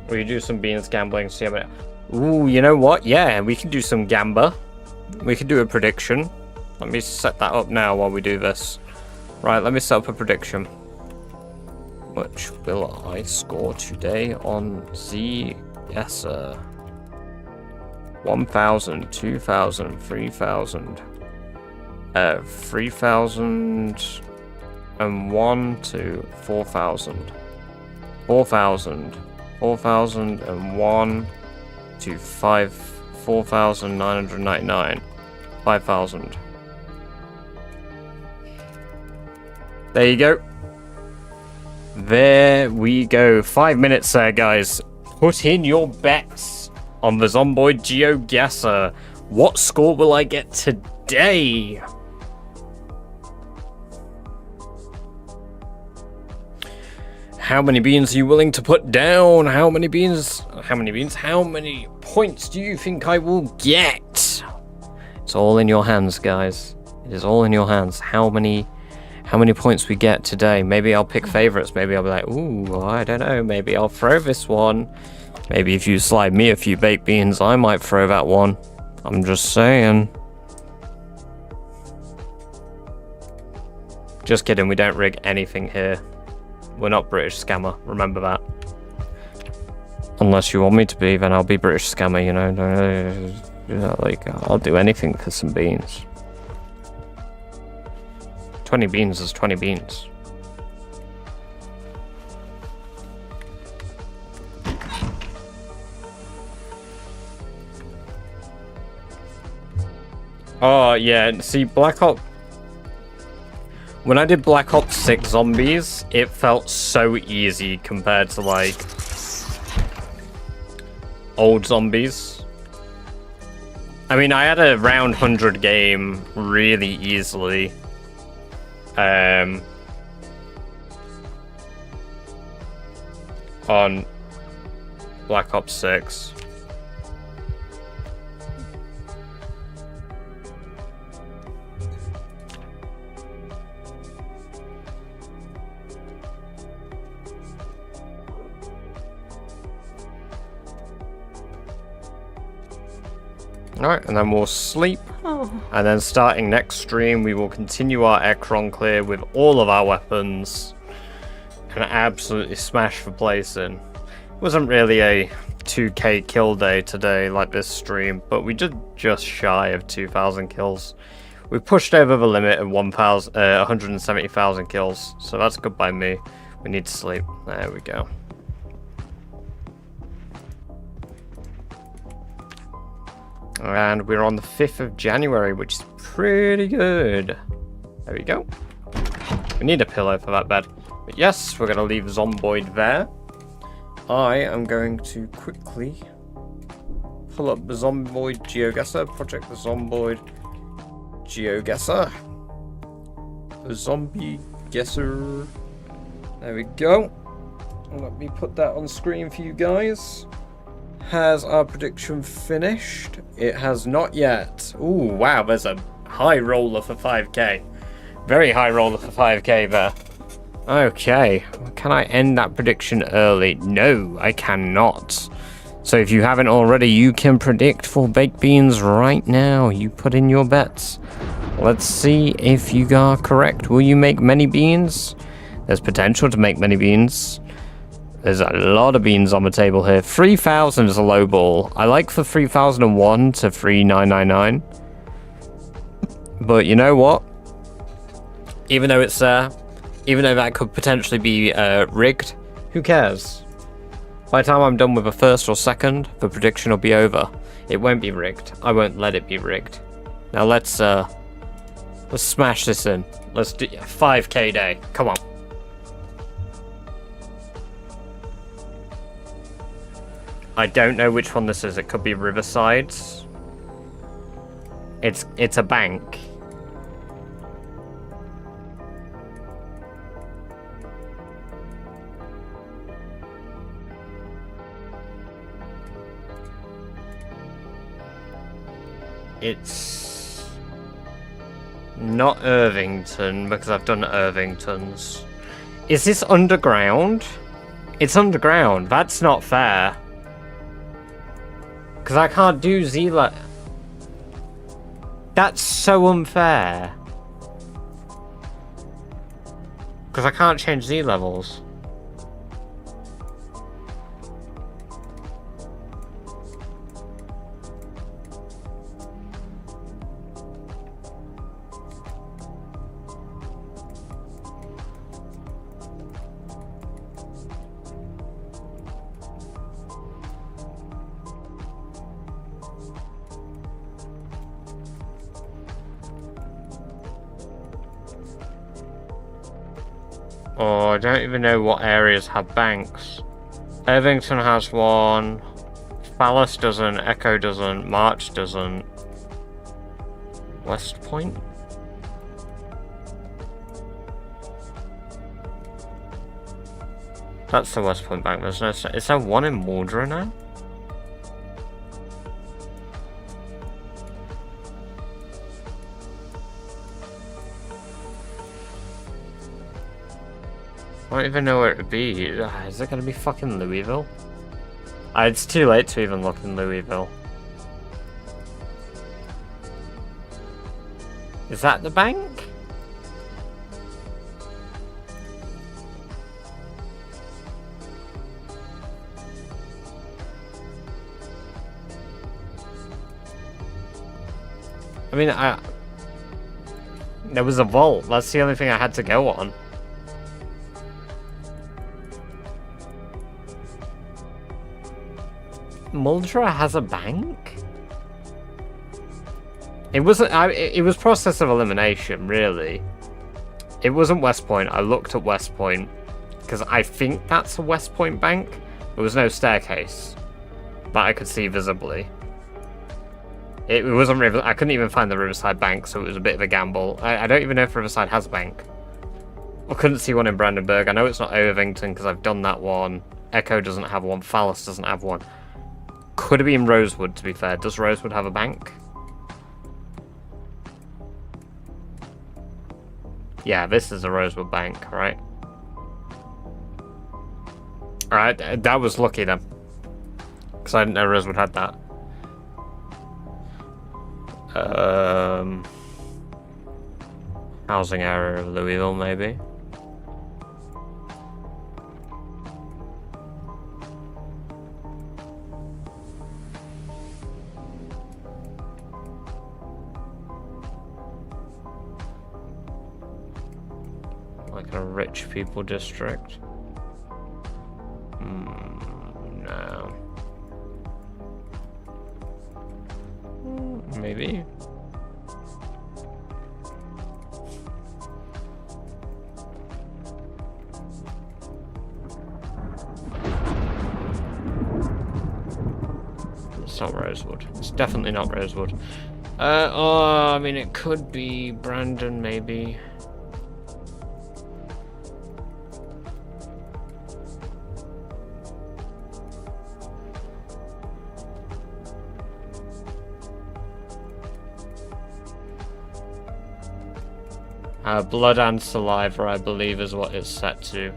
We do some beans gambling, see how many... Ooh, you know what? Yeah, we can do some gamba. We can do a prediction. Let me set that up now while we do this. Right, let me set up a prediction. Much will I score today on the Guesser? 1,000, 2,000, 3,000. 3,001 to 4,000. 4,000. 4,001 to 4,999. 5,000. There you go. There we go. 5 minutes there, guys. Put in your bets on the Zomboid GeoGuessr. What score will I get today? How many beans are you willing to put down? How many beans? How many points do you think I will get? It's all in your hands, guys. It is all in your hands. How many points we get today? Maybe I'll pick favorites. Maybe I'll be like, ooh, I don't know. Maybe I'll throw this one. Maybe if you slide me a few baked beans, I might throw that one. I'm just saying. Just kidding. We don't rig anything here. We're not British Scammer, remember that. Unless you want me to be, then I'll be British Scammer, you know. Like, I'll do anything for some beans. 20 beans is 20 beans. Oh, yeah, see, Black Ops... When I did Black Ops 6 Zombies, it felt so easy compared to, like, old Zombies. I mean, I had a round 100 game really easily. On Black Ops 6. Alright, and then we'll sleep. And then starting next stream, we will continue our Ekron clear with all of our weapons. And absolutely smash the place in. It wasn't really a 2k kill day today like this stream, but we did just shy of 2,000 kills. We pushed over the limit of 170,000 kills, so that's good by me. We need to sleep. There we go. And we're on the 5th of January, which is pretty good. There we go. We need a pillow for that bed. But yes, we're going to leave Zomboid there. I am going to quickly pull up the Zomboid GeoGuessr. Project the Zomboid GeoGuessr. The Zombie Guesser. There we go. Let me put that on screen for you guys. Has our prediction finished? It has not yet. Ooh, wow, there's a high roller for 5k. Very high roller for 5k there. Okay, can I end that prediction early? No, I cannot. So if you haven't already, you can predict for baked beans right now. You put in your bets. Let's see if you are correct. Will you make many beans? There's potential to make many beans. There's a lot of beans on the table here. 3,000 is a low ball. I like for 3,001 to 3,999. But you know what? Even though it's even though that could potentially be rigged, who cares? By the time I'm done with the first or second, the prediction will be over. It won't be rigged. I won't let it be rigged. Now let's smash this in. Let's do 5k day. Come on. I don't know which one this is. It could be Riverside. It's a bank. It's not Irvington because I've done Irvington's. Is this underground? It's underground. That's not fair. Because I can't do Z level. That's so unfair. Because I can't change Z levels. Oh, I don't even know what areas have banks. Irvington has one. Phallus doesn't. Echo doesn't. March doesn't. West Point? That's the West Point bank. There's no. Is there one in Mordor now? I don't even know where it would be. Is it going to be fucking Louisville? It's too late to even look in Louisville. Is that the bank? I mean, there was a vault. That's the only thing I had to go on. Muldra has a bank? It wasn't. It was process of elimination, really. It wasn't West Point. I looked at West Point because I think that's a West Point bank. There was no staircase that I could see visibly. It wasn't River. I couldn't even find the Riverside bank, so it was a bit of a gamble. I don't even know if Riverside has a bank. I couldn't see one in Brandenburg. I know it's not Irvington because I've done that one. Echo doesn't have one. Phallus doesn't have one. Could have been Rosewood, to be fair. Does Rosewood have a bank? Yeah, this is a Rosewood bank, right? Alright, that was lucky then. Because I didn't know Rosewood had that. Housing area of Louisville, maybe. Like a rich people district. No. Maybe. It's not Rosewood. It's definitely not Rosewood. I mean, it could be Brandon, maybe. Blood and saliva, I believe, is what it's set to.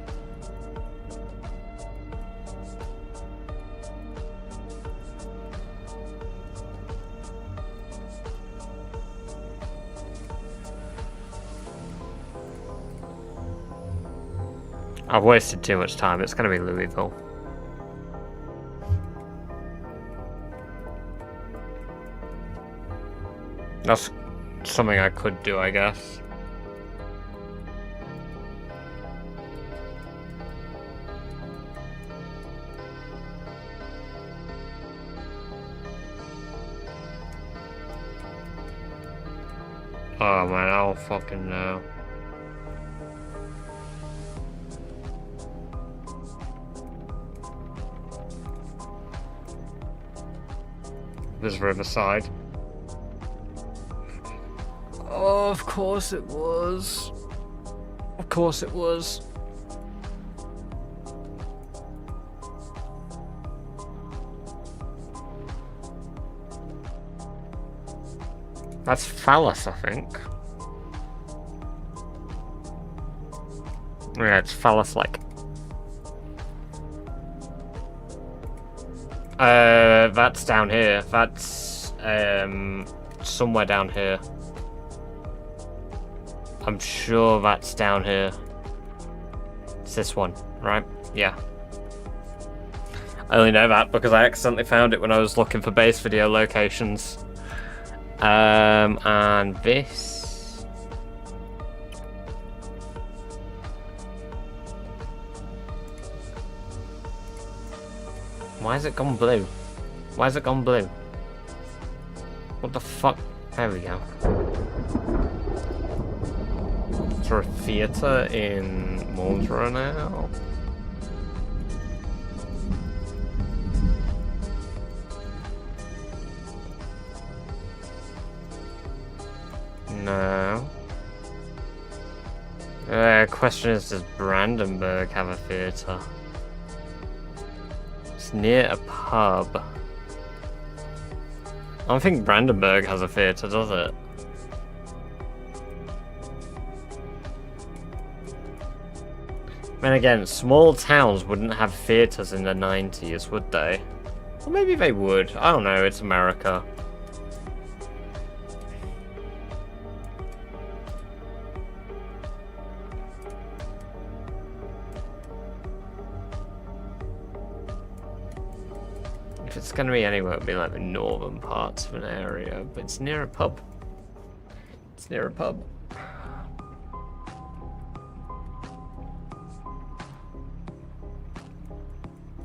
I've wasted too much time. It's going to be Louisville. That's something I could do, I guess. Oh man, I don't fucking know. There's Riverside. Oh, of course it was. Of course it was. That's Phallus, I think. Yeah, it's Phallus like. That's down here. That's somewhere down here. I'm sure that's down here. It's this one, right? Yeah. I only know that because I accidentally found it when I was looking for base video locations. And this. Why has it gone blue? Why has it gone blue? What the fuck? There we go. Is there a theatre in Maldra now? No. Question is, does Brandenburg have a theatre? It's near a pub. I don't think Brandenburg has a theatre, does it? I mean, again, small towns wouldn't have theatres in the 90s, would they? Or maybe they would. I don't know, it's America. If it's going to be anywhere, it'll be like the northern parts of an area, but it's near a pub. It's near a pub.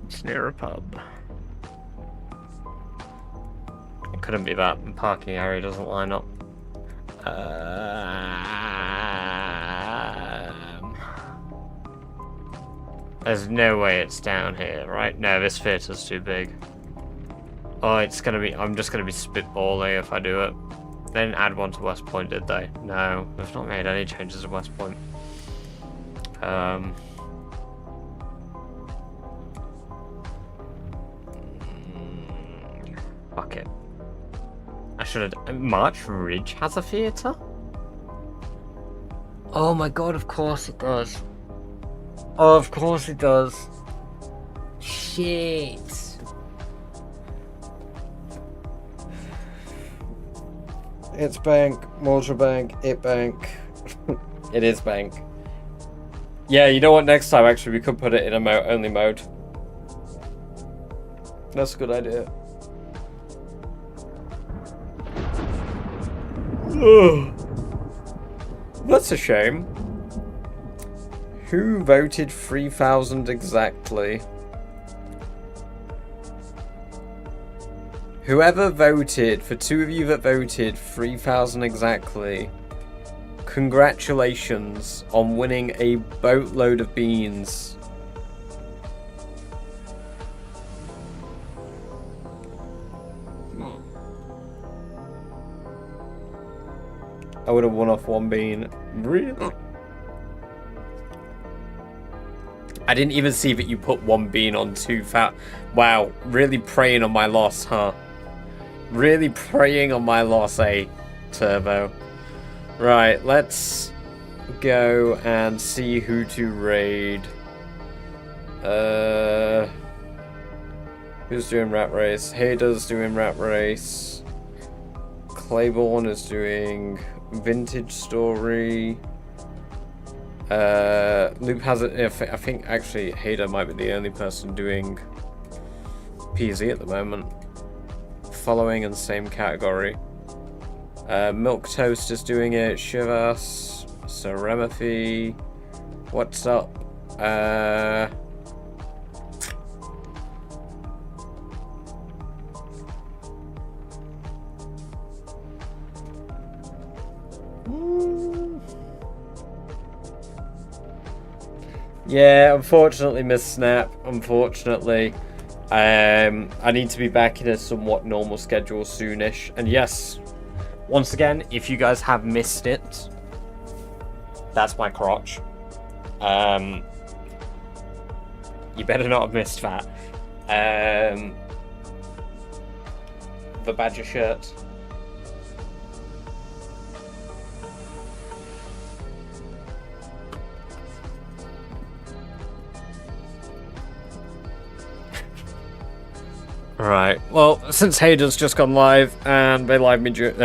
It's near a pub. It couldn't be that. The parking area doesn't line up. There's no way it's down here, right? No, this theatre's too big. Oh, it's gonna be. I'm just gonna be spitballing if I do it. They didn't add one to West Point, did they? No, they've not made any changes to West Point. Fuck it. I should have. March Ridge has a theatre? Oh my god, of course it does. Oh, of course it does. Shit. It's bank, Maldra bank, it bank. It is bank. Yeah, you know what, next time actually we could put it in a only mode. That's a good idea. That's a shame. Who voted 3,000 exactly? Whoever voted, for two of you that voted 3,000 exactly, congratulations on winning a boatload of beans. I would have won off one bean. Really? I didn't even see that you put one bean on 2,000. Wow, really preying on my loss, huh? Really preying on my loss, eh, Turbo? Right, let's go and see who to raid. Who's doing Rat Race? Hader's doing Rat Race. Claiborne is doing Vintage Story. Loop has it. I think actually Hader might be the only person doing PZ at the moment. Following in the same category. Milk Toast is doing it. Shivas, Seremathy. What's up? Yeah, unfortunately, Miss Snap. Unfortunately. I need to be back in a somewhat normal schedule soonish. And yes, once again, if you guys have missed it, that's my crotch. You better not have missed that. The Badger shirt. Right. Well, since Hayden's just gone live and they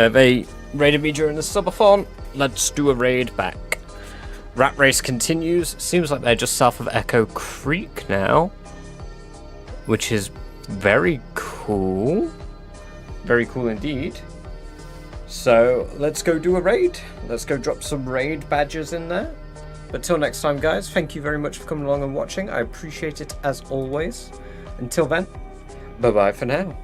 they raided me during the subathon, let's do a raid back. Rat Race continues. Seems like they're just south of Echo Creek now, which is very cool. Very cool indeed. So let's go do a raid. Let's go drop some raid badges in there. But till next time, guys, thank you very much for coming along and watching. I appreciate it as always. Until then, bye-bye for now.